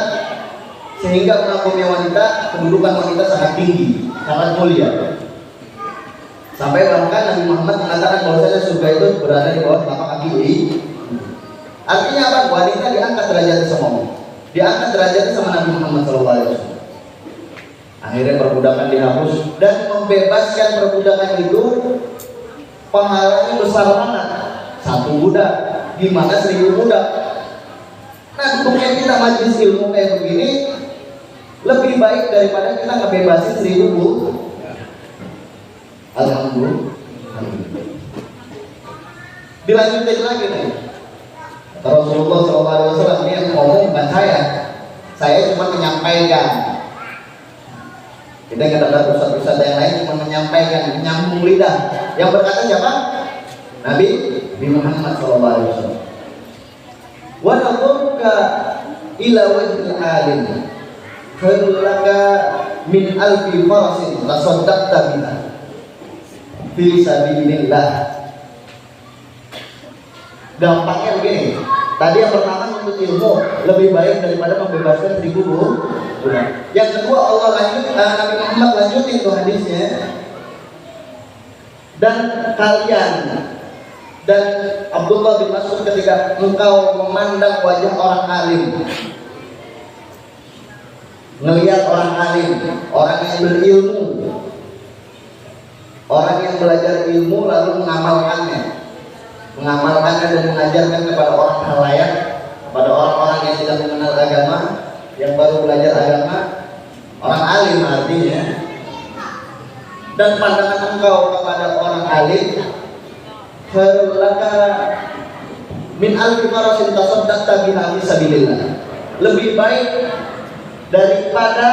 sehingga mengagumi wanita, kedudukan wanita sangat tinggi, sangat mulia. Sampai bahkan Nabi Muhammad mengatakan bahwasanya surga itu berada di bawah telapak kaki. Artinya apa? Wanita diangkat derajatnya sama Allah, diangkat derajatnya sama Nabi Muhammad SAW. Akhirnya perbudakan dihapus dan membebaskan perbudakan itu pahalanya besar banget. 1 budak, gimana 1000 budak? Nah, duduknya kita majelis ilmu kayak begini lebih baik daripada kita ngebebasin 1000 budak. Alhamdulillah. Dilanjutin lagi nih. Rasulullah SAW ini yang ngomong bukan saya cuma menyampaikan. Kita nggak ada ustaz-ustaz yang lain cuma menyampaikan, menyambung lidah. Yang berkata siapa? Nabi Muhammad SAW. Wa nadhurka ila wajhil alim khairul laka min alfi farasin tasaddaqta biha fi sabilillah. Gampangnya begini. Tadi yang pertama untuk ilmu lebih baik daripada membebaskan 1000 budak. Yang kedua Allah Nabi Muhammad lanjutin tuh hadisnya. Dan kalian dan Abdullah bin Mas'ud ketika engkau memandang wajah orang alim, ngelihat orang alim, orang yang berilmu, orang yang belajar ilmu lalu mengamalkannya dan mengajarkan kepada orang khalayak, kepada orang-orang yang tidak mengenal agama, yang baru belajar agama, orang alim artinya. Dan pandangan engkau kepada orang alim khairul laka min alfi farasin tasaddaqta biha fi sabilillah. Lebih baik daripada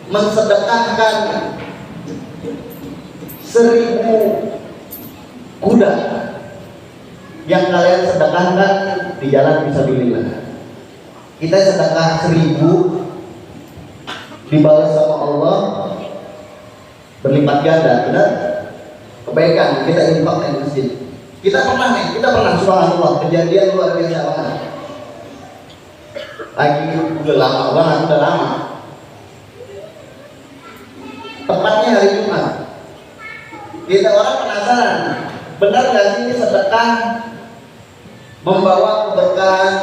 mensedekahkan 1000 kuda yang kalian sedekahkan di jalan fisabilillah. Kita sedekah 1000 dibalas sama Allah berlipat ganda, benar? Kebaikan kita infak di masjid. Kita pernah subhanallah kejadian luar biasa banget. Lagi udah lama. Tepatnya hari Jumat. Kita orang penasaran, benar nggak sih sedekah membawa keberkahan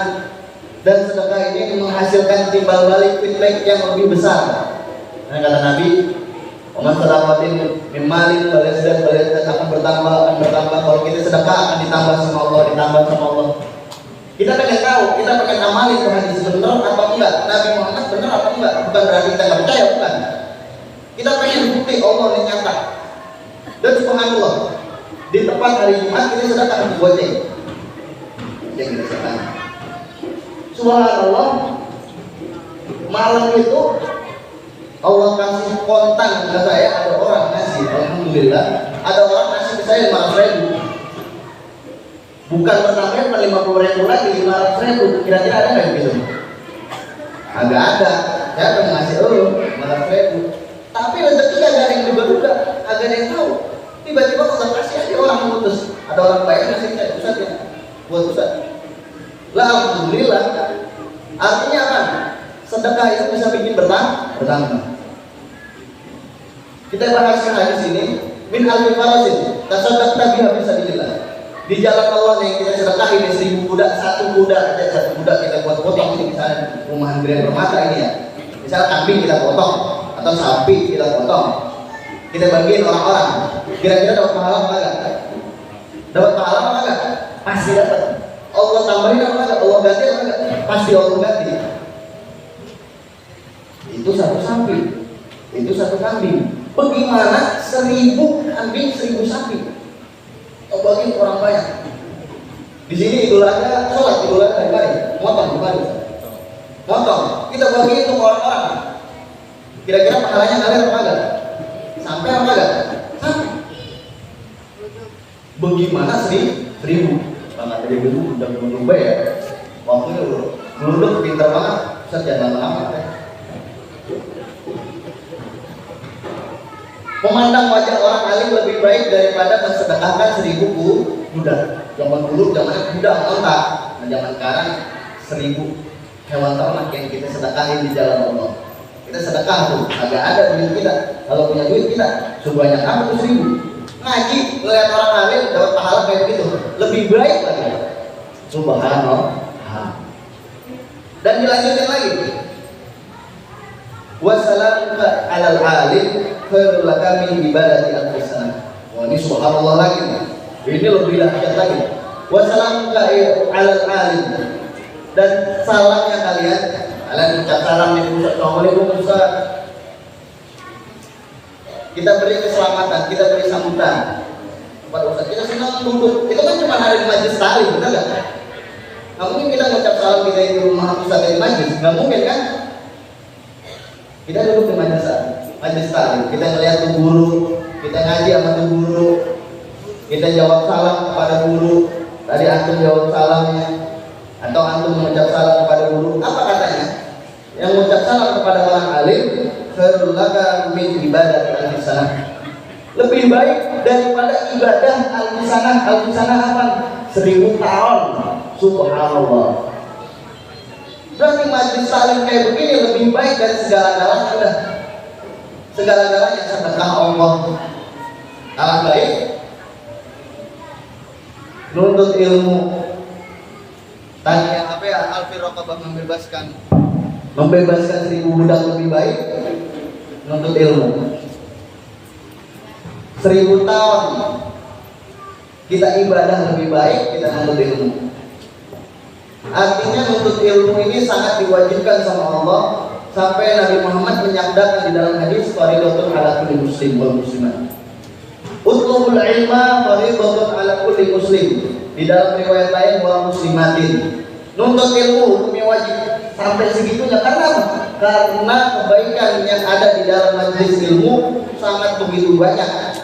dan sedekah ini menghasilkan timbal balik feedback yang lebih besar? Nah, kata Nabi, Oman sedekatin mimalin balas akan bertambah kalau kita sedekah akan ditambah sama Allah. Kita pengen tahu, kita pengen amalin tuh hadis benar apa enggak, Nabi Muhammad benar apa enggak. Bukan berarti kita nggak percaya, bukan. Kita pengen bukti Allah yang nyata. Dan subhanallah di tempat hari Jumat kita sedekah goceng. Yang kita sedekah. Subhanallah malam itu Allah kasih kontan ke saya, ada orang ngasih, alhamdulillah, ada orang ngasih ke saya 500.000. Bukan bertambah 50.000 lagi, 500.000. Kira-kira ada nggak gitu? Agak ada. Saya pengen ngasih 500.000. Tapi rezeki agak ada yang juga, agak ada yang tahu. Tiba-tiba Allah kasih aja orang putus. Ada orang baik ngasih saya, Ustaz ya, buat Ustaz. Lah alhamdulillah. Artinya apa? Sedekah itu bisa bikin bertambah. Kita bahas hadis ini min alfi farasin tasaddaqta biha fi sabilillah. Di jalan Allah yang kita sedekah ini 1000 kuda, satu kuda kita buat potong ini, misalnya rumahan Grand Permata ini ya. Misal kambing kita potong atau sapi kita potong. Kita bagiin orang-orang. Kira-kira dapat pahala apa enggak? Dapat pahala apa enggak? Pasti dapat. Allah tambahin apa enggak? Allah ganti apa enggak? Pasti Allah ganti. Itu satu sapi, itu satu kambing. Bagaimana 1000 kambing, 1000 sapi? Kau bagi orang banyak. Di sini Idul Adha, sholat Idul Adha hari, motong bukan? Motong. Kita bagi untuk orang-orang. Kira-kira pahalanya ngalir apa enggak? Sampai apa enggak? Sampai. Bagaimana 1000? Karena dari dulu udah berubah ya. Waktunya dulu pintar banget. Ustaz jangan lama-lama ya. Memandang wajah orang alim lebih baik daripada mensedekahkan 1000 kuda. Zaman dulu zamannya kuda onta. Nah, zaman sekarang 1000 hewan ternak yang kita sedekahin di jalan Allah. Kita sedekah tuh, agak ada duit kita. Kalau punya duit kita, sebanyak apa tuh 1000. Ngaji, ngeliat orang alim dapat pahala kayak begitu, lebih baik lagi. Subhanallah. Dan dilanjutin lagi. Wassalamuka alal alim khairul laka min ibadati al-hasanah. Wah, ini subhanallah lagi nih. Ini lebih dahsyat lagi. Wassalamuka alal alim, dan salamnya kalian ucap salam nih Ustaz. Assalamualaikum Ustaz. kita beri keselamatan, kita beri sambutan kepada ustaz. Kita senang duduk, itu kan cuma ada di majelis taklim, benar nggak? Nggak mungkin kita ngucap salam kita di rumah ustaz dari majelis, nggak mungkin kan? Kita duduk di majelis taklim, kita ngeliat tuh guru, kita ngaji sama tuh guru, kita jawab salam kepada guru. Tadi antum jawab salamnya, atau antum mengucap salam kepada guru, apa katanya? Yang mengucap salam kepada orang alim, khairul laka min ibadah al-lisanah. Lebih baik daripada ibadah al-lisanah. Al-lisanah apa? 1000 tahun. Subhanallah. Berarti majlis saling kayak begini lebih baik dari segala-galanya. Segala-galanya sedekah Allah. Alam baik. Nuntut ilmu. Tanya apa ya? Alfi Raqabah membebaskan 1000 budak lebih baik. Nuntut ilmu. 1000 tahun kita ibadah lebih baik, kita nuntut ilmu. Artinya nuntut ilmu ini sangat diwajibkan sama Allah. Sampai Nabi Muhammad menyabdakan di dalam hadis, fardhatun ala kulli muslim wal muslimat. Utlubul ilma fardhatun ala kulli muslim. Di dalam riwayat lain wal muslimatin. Nuntut ilmu hukumnya wajib. Sampai segitunya karena apa? Karena kebaikan yang ada di dalam majelis ilmu sangat begitu banyak.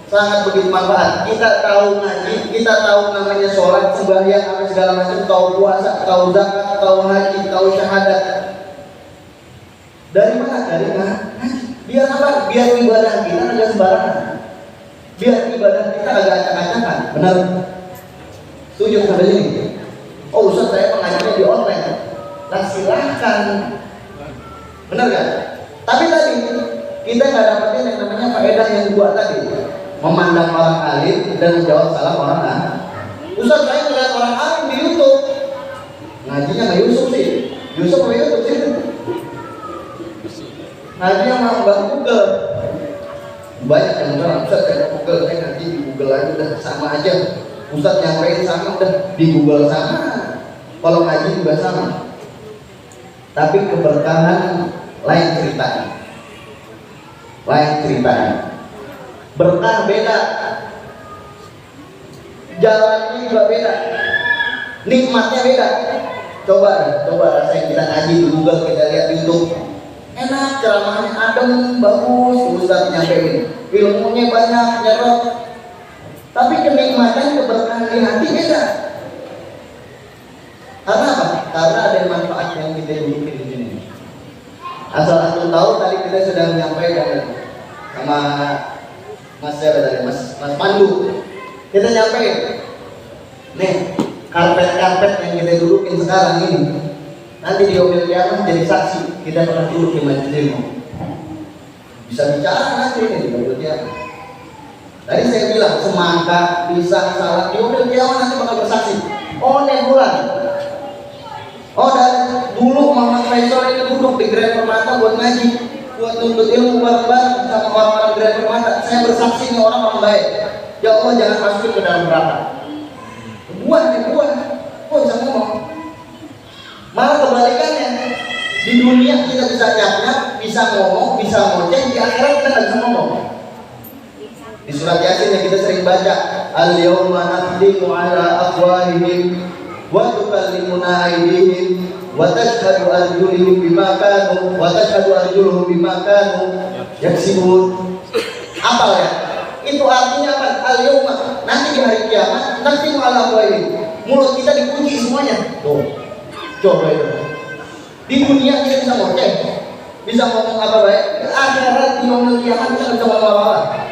Sangat begitu manfaat. Kita tahu ngaji, kita tahu namanya sholat, sembahyang, apa segala macam, tahu puasa, tahu zakat, tahu haji, tahu syahadat. Dari mana? Dari ngaji. Biar apa? Biar ibadah kita agak sembarangan. Biar ibadah kita agak acak-acakan. Benar? Setuju sampai sini? Oh Ustaz, saya pengajiannya di online. Nah silahkan. Benar gak? Tapi tadi kita nggak dapetin yang namanya faedah yang dua tadi. Memandang orang alim dan menjawab salam orang alim. Ustaz, saya melihat orang alim di YouTube. Ngajinya nggak Yusuf sih. Yusuf nggak YouTube sih. Ngajinya sama Mbak Google. Banyak yang bilang, Ustaz saya Google, saya ngaji di Google aja udah sama aja. Ustaz nyampein sama udah di Google sama. Kalau ngaji juga sama. Tapi keberkahan lain ceritanya. Berkah beda, jalannya juga beda, nikmatnya beda. Coba rasain, kita ngaji di Google, kita lihat di YouTube, enak, ceramahnya adem, bagus, Ustaz nyampein, ilmunya banyak, nyerot. Tapi kenikmatan, keberkahan di hati beda. Karena apa? Karena ada manfaat yang kita dudukin di sini. Asal antum tahu, tadi kita sudah menyampaikan sama Mas Pandu, kita nyampein nih karpet yang kita dudukin sekarang ini nanti di yaumil qiyamah jadi saksi kita pernah duduk di majelis ilmu, bisa bicara nanti ini di yaumil qiyamah. Tadi saya bilang semangka, pisang, salad di yaumil qiyamah nanti bakal bersaksi. Oh nih bulan, oh dari dulu Muhammad Faisal ini duduk di Grand Permata buat ngaji, buat nuntut ilmu bareng-bareng sama orang-orang Grand Permata. Saya bersaksi nih orang baik. Ya Allah jangan masukin ke dalam neraka. Buah, kok bisa ngomong? Malah kebalikannya. Di dunia kita bisa nyap-nyap, bisa ngomong, bisa ngoceh. Di akhirat kita nggak bisa ngomong. Di surat Yasin yang kita sering baca, al-yawma nakhtimu ala afwahihim wa tukallimuna aydihim wa tashhadu arjuluhum bima kanu yaksibun. Apa ya? Itu artinya apa? Al-yawma, nanti di hari kiamat nanti malah mulut kita dikunci semuanya. Tuh, coba itu. Di dunia kita bisa ngoceh, bisa ngomong apa baik. Di akhirat di yaumil kiamat kita bisa ngomong apa-apa.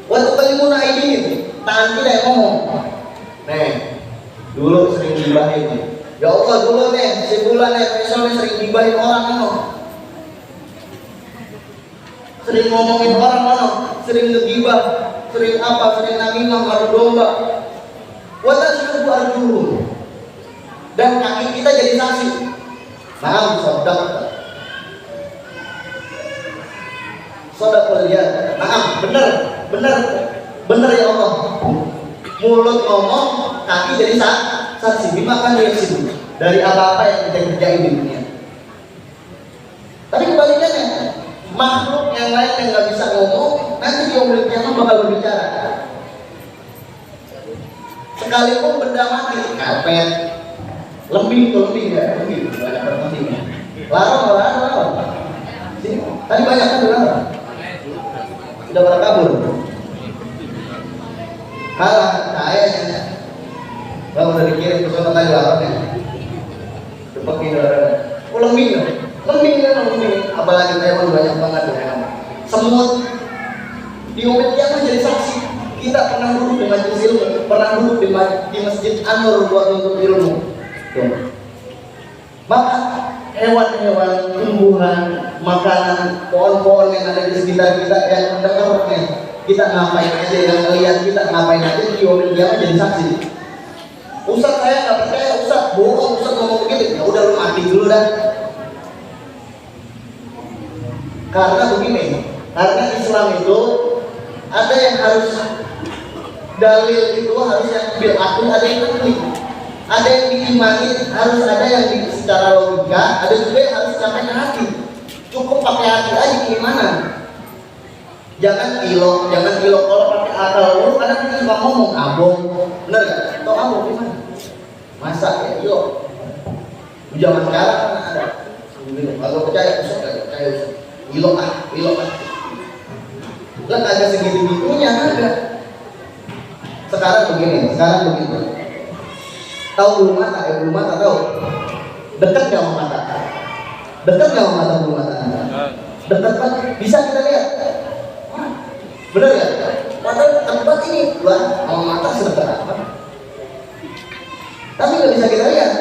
Wa tukallimuna aydihim, tangan kita yang ngomong. Nih, dulu sering gibahin. Ya Allah dulu nih, si bulan nih, misalnya sering gibahin orang nih. Sering ngomongin orang mana, sering ngegibah, sering apa, sering namimah, adu domba. Wa tashhadu arjuluhum, dan kaki kita jadi saksi. Naam sadaqal yad. Naam, benar ya Allah. Mulut ngomong, kaki jadi saksi. Dimakan dari situ, dari apa-apa yang kita kerjain di dunia. Tapi kebalikannya, makhluk yang lain yang nggak bisa ngomong nanti di yaumul kiamah bakal berbicara. Sekalipun benda mati, karpet, lembing tuh lembing ya, lembing banyak berlembing. Larang. Sini, tadi banyak kan larang. Sudah pada kabur. Kalah, kayaknya. Bang udah dikirim ke sana tadi larangnya. Cepat kita. Oh lembing. Apalagi Taiwan banyak banget ya. Semut di yaumul kiamah jadi saksi. Kita pernah duduk di majelis ilmu, pernah duduk di masjid An-Nur buat untuk ilmu. Tuh. Maka hewan-hewan, tumbuhan, makanan, pohon-pohon yang ada di sekitar kita yang mendengarnya, kita ngapain aja, yang melihat kita ngapain aja di yaumul kiamah jadi saksi. Ustaz saya nggak percaya, Ustaz bohong, Ustaz ngomong begitu. Ya udah lu mati dulu dah. Karena begini, karena Islam itu ada yang harus dalil itu harus yang bil akli, ada yang akli, ada yang diimani, harus ada yang secara logika, ada juga yang harus sampai ke hati. Cukup pakai hati aja keimanan. Jangan ilok kalau pakai akal lu kadang kita suka ngomong abong, bener gak? Atau abong gimana? Masa ya ilok? Zaman sekarang kan ada. Kalau percaya usah, gak percaya usah. Ilok ah. Kan agak segitu-gitunya ada. Sekarang begini. Tahu bulu mata tahu? Dekat nggak sama mata? Bulu mata? Dekat kan? Bisa kita lihat? Bener ya? Padahal tempat ini lah sama mata sedekat apa? Tapi nggak bisa kita lihat.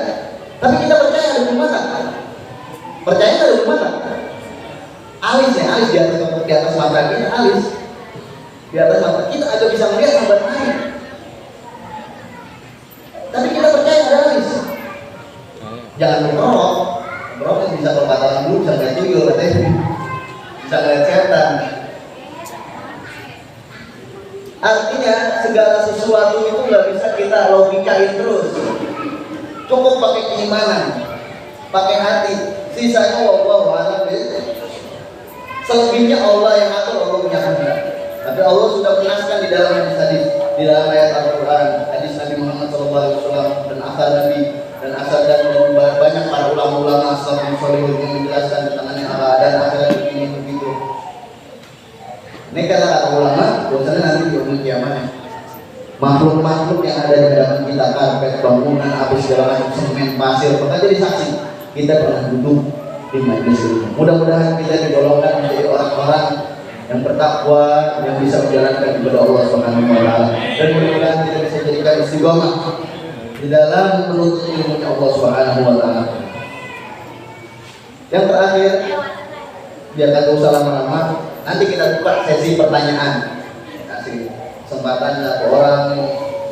Tapi kita percaya ada bulu mata. Percaya nggak ada bulu mata? Alis di atas mata kita, alis di atas mata kita agak bisa melihat sambat air. Tapi kita percaya ada alis. Jangan berkerok yang bisa berbatasan dulu, bisa ngeliat tuyul katanya, bisa ngeliat setan. Artinya segala sesuatu itu nggak bisa kita logikain terus. Cukup pakai keimanan, pakai hati. Sisanya wallahu a'lam. Selebihnya Allah yang atur, Allah punya kehendak. Tapi Allah sudah menjelaskan di dalam hadis, di dalam ayat Al-Quran, hadis Nabi Muhammad SAW dan asal dan banyak para ulama-ulama salafus salihun yang menjelaskan tentang dan akhirat ini begitu. Ini kata ulama, bahwasanya nanti di yaumul kiamah makhluk-makhluk yang ada di hadapan kita, karpet, bangunan, api segala macam, semen, pasir, maka jadi saksi. Kita pernah duduk di majelis ilmu. Mudah-mudahan kita digolongkan menjadi orang-orang yang bertakwa, yang bisa menjalankan ibadah Allah Subhanahu wa taala. Dan mudah-mudahan kita bisa jadikan istiqomah di dalam menuntut ilmu Allah Subhanahu wa taala. Yang terakhir, biar kagak usah lama-lama, nanti kita buka sesi pertanyaan. Kasih kesempatan ke orang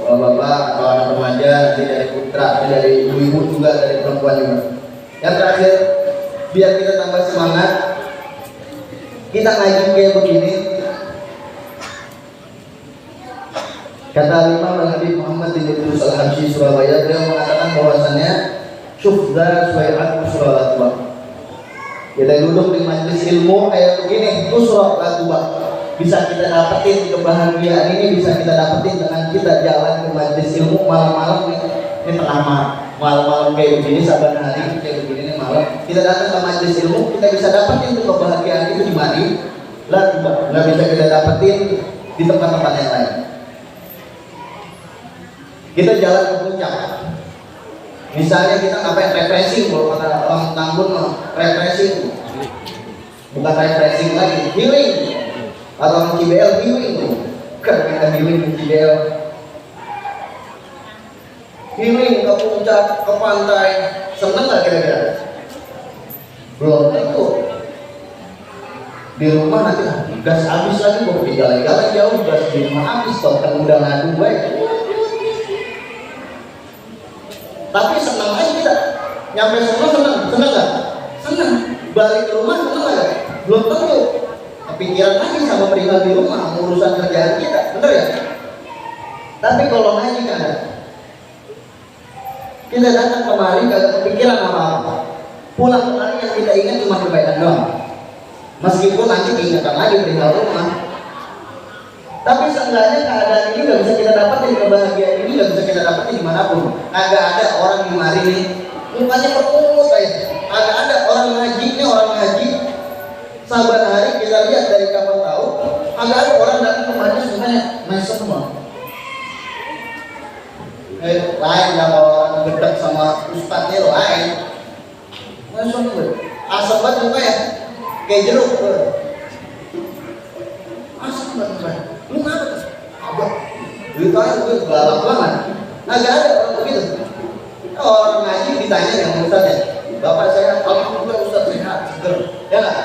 bapak atau anak remaja, nanti dari putra, dari ibu-ibu juga, dari perempuan juga. Yang terakhir, biar kita tambah semangat, kita ngaji kayak begini. Kata Imam Al-Habib Muhammad bin Idris Al-Habsyi Surabaya, beliau mengatakan bahwasannya syufza suai'at usralatwa. Kita duduk di majelis ilmu kayak begini, usralatwa. Bisa kita dapetin kebahagiaan ini, bisa kita dapetin dengan kita jalan ke majelis ilmu malam-malam nih. Ini tengah malam kayak begini, saban hari kayak begini nih malam. Kita datang ke majelis ilmu, kita bisa dapetin kebahagiaan itu di mana? Lah, nggak bisa kita dapetin di tempat-tempat yang lain. Kita jalan ke puncak. Misalnya kita ngapain refreshing, kalau kata orang Tambun refreshing, bukan refreshing lagi, healing. Atau orang CBL healing, kan kita healing di CBL. Healing ke puncak, ke pantai, seneng nggak kira-kira? Belum tentu. Di rumah nanti gas habis lagi, mau jalan-jalan jauh, gas di rumah habis, kok kan udah ngadu gue. Tapi senang aja kita, nyampe senang nggak? Senang. Balik ke rumah senang nggak? Belum tentu. Kepikiran lagi sama perihal di rumah, urusan kerjaan kita, bener ya? Tapi kalau ngaji kan, kita datang kemari gak kepikiran apa-apa. Pulang kemari yang kita ingat cuma kebaikan doang. Meskipun nanti diingatkan lagi perihal rumah, tapi seenggaknya keadaan ini nggak bisa kita dapatin, kebahagiaan ini nggak bisa kita dapatin dimanapun. Agak ada orang di mari nih mukanya perut kayak, agak ada orang ngaji nih, orang ngaji saban hari kita lihat dari kapan tahu, agak ada orang datang ke majlis semuanya mesem semua. Lain kalau orang gedek sama ustadznya lain, mesem tuh, asal banget muka ya, kayak jeruk tuh. Asal banget muka. Lu ngapa tuh? Abah, ditanya gue galak banget. Agak ada orang begitu. Orang ngaji ditanya yang ustadznya, bapak saya alhamdulillah ustadz sehat, seger, ya nggak?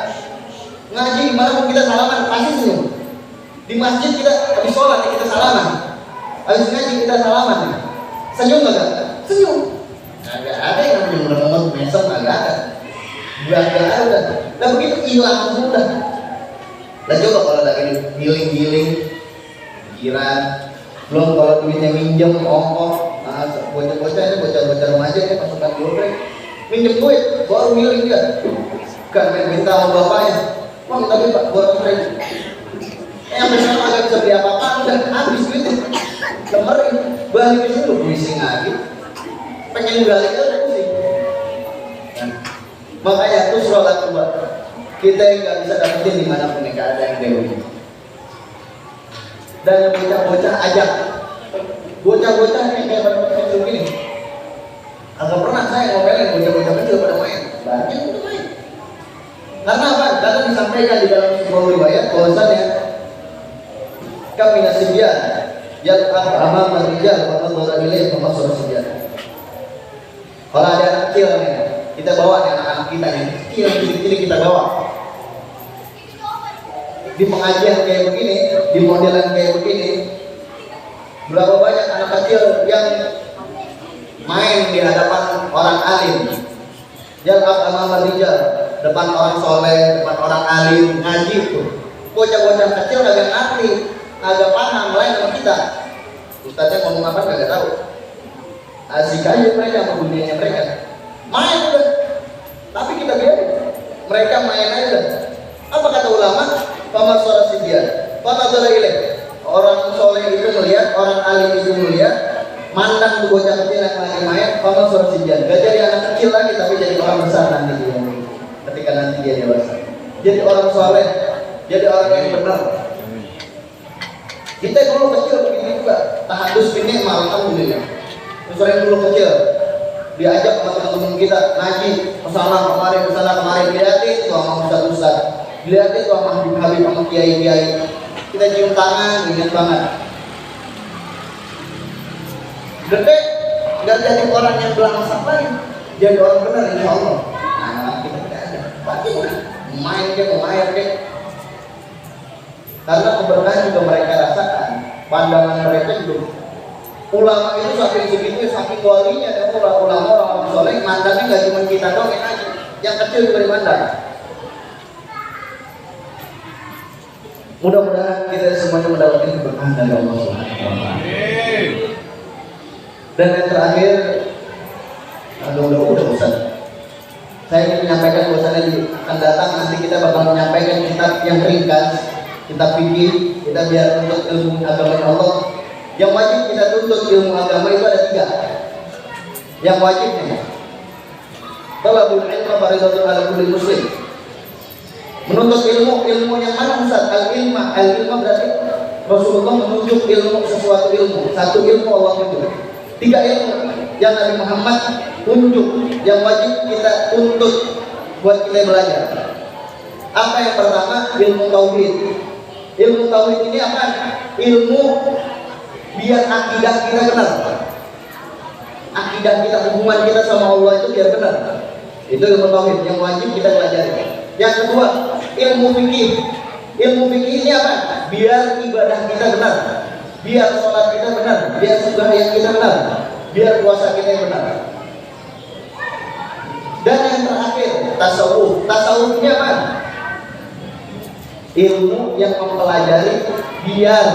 Ngaji dimanapun kita salaman pasti senyum. Di masjid kita habis sholat kita salaman, habis ngaji kita salaman, senyum nggak? Senyum. Agak ada yang menurut mesem, agak ada. Gak ada. Dan begitu hilang sudah. Dan coba kalau lagi giling-giling pikiran, belum kalau duitnya minjem ongkos, bocah-bocah ini bocah-bocah remaja ini pasukan goreng minjem duit baru giling dia, kan main minta sama bapaknya, bang tapi pak buat sering, yang besar agak bisa beli apa-apa udah habis duitnya, kemarin balik ke situ pusing lagi, pengen balik aja pusing, makanya terus sholat coba kita yang nggak bisa dapetin dimanapun keadaan dewi. Dan bocah-bocah ajak, bocah-bocah yang kayak pada kecil gini, agak pernah saya ngomelin bocah-bocah kecil pada main, banyak udah main. Karena apa? Karena disampaikan di dalam sebuah riwayat bahwasannya kami nasibian, yang amam marijal, pemadhara ilaih, pemasur sebian. Kalau ada anak kecil nih, kita bawa nih anak-anak kita nih, kecil kita bawa. Di pengajian kayak begini, di modelan kayak begini, berapa banyak anak kecil yang main di hadapan orang alim, jalab amam rijal, depan orang soleh, depan orang alim, ngaji itu. Bocah-bocah kecil agak ngerti, agak paham lain sama kita. Ustaznya ngomong apa kagak tahu. Asik aja mereka sama dunianya mereka. Main udah, tapi kita biarin. Mereka main aja. Apa kata ulama? Pemasur sebian, pemadhara ilaih. Orang soleh itu melihat, orang alim itu melihat, mandang tuh bocah kecil yang lagi main, pemasur sebian. Gak jadi anak kecil lagi, tapi jadi orang besar nanti dia. Ketika nanti dia dewasa, jadi orang soleh, jadi orang yang benar. Kita dulu kecil begini juga, tahadus ini alhamdulillah. Sering dulu kecil, diajak sama teman-teman kita ngaji, kesana kemari, dilihatin tuh sama ustaz-ustaz, dilihatin tuh sama habib sama kiai-kiai. Kita cium tangan, ingat banget. Gede, nggak jadi orang yang belangsak lagi, jadi orang benar insya Allah. Nah, kita tidak ada, pasti main deh. Karena keberkahan juga mereka rasakan, pandangan mereka juga. Ulama itu saking segitu, saking walinya, dan ulama orang soleh mandangnya nggak cuma kita doang yang kecil juga dimandang. Mudah-mudahan kita semuanya mendapatkan keberkahan dari Allah Subhanahu wa Ta'ala. Dan yang terakhir, udah Ustaz. Saya ingin menyampaikan bahwasannya akan datang nanti kita bakal menyampaikan kitab yang ringkas, kitab fikih, kita biar untuk ilmu agama Allah. Yang wajib kita tuntut ilmu agama itu ada 3. Yang wajibnya, talabul ilmi fardhatun 'ala kulli muslim. Menuntut ilmu yang mana Ustaz? Al-ilma berarti Rasulullah menunjuk ilmu, sesuatu ilmu. 1 ilmu Allah tunjuk. 3 ilmu yang Nabi Muhammad tunjuk, yang wajib kita tuntut buat kita belajar. Apa yang pertama? Ilmu tauhid. Ilmu tauhid ini apa? Ilmu biar akidah kita benar. Akidah kita, hubungan kita sama Allah itu biar benar. Itu ilmu tauhid yang wajib kita pelajari. Yang kedua, ilmu fikih. Ilmu fikih ini apa? Biar ibadah kita benar, biar sholat kita benar, biar sembahyang kita benar, biar puasa kita yang benar. Dan yang terakhir, tasawuf. Tasawuf ini apa? Ilmu yang mempelajari biar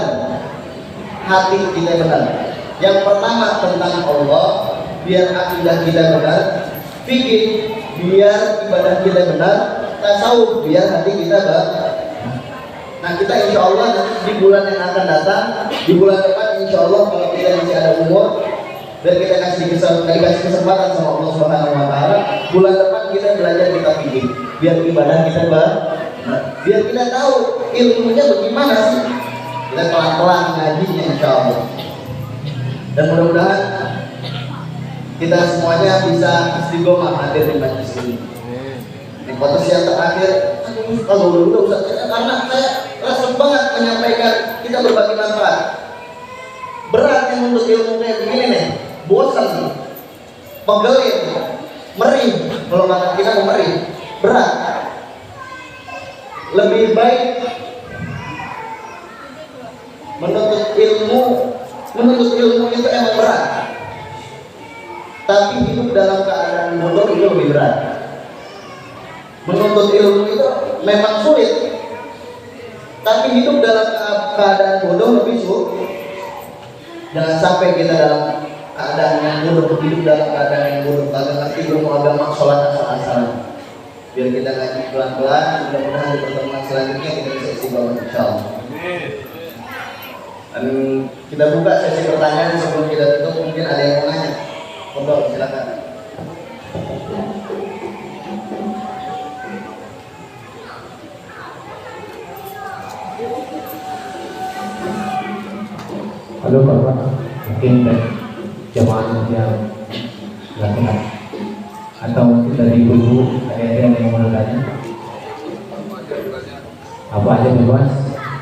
hati kita benar. Yang pertama tentang Allah, biar akidah kita benar. Fikih, biar ibadah kita benar. tasawuf biar nanti kita nah kita insya Allah nanti di bulan yang akan datang, di bulan depan insya Allah kalau kita masih ada umur dan kita dikasih kesempatan sama Allah Subhanahu Wa Taala, bulan depan kita belajar kitab fikih biar ibadah kita biar kita tahu ilmunya bagaimana sih, kita pelan-pelan ngajinya insya Allah. Dan mudah-mudahan kita semuanya bisa istiqomah hadir di majelis ini. Di potensi yang terakhir, kalau dulu Ustaz, karena saya rasa banget menyampaikan kita berbagi manfaat. Berat yang untuk ilmu kayak begini nih, bosan, pegel, merih. Kalau kata kita mau merih, berat. Lebih baik menuntut ilmu itu emang berat. Tapi hidup dalam keadaan bodoh itu lebih berat. Menuntut ilmu itu memang sulit, tapi hidup dalam keadaan bodoh lebih sulit. Jangan sampai kita dalam keadaan yang bodoh, hidup dalam keadaan yang bodoh, kagak ngerti ilmu agama, sholat asal-asalan. Biar kita ngaji pelan-pelan, mudah-mudahan di pertemuan selanjutnya kita bisa istiqomah insyaallah. Dan kita buka sesi pertanyaan sebelum kita tutup. Mungkin ada yang mau nanya, Kontrol, silakan. Halo Bapak, mungkin dari jemaah yang laki-laki atau mungkin dari ibu-ibu, ada yang mau bertanya? Apa aja bebas?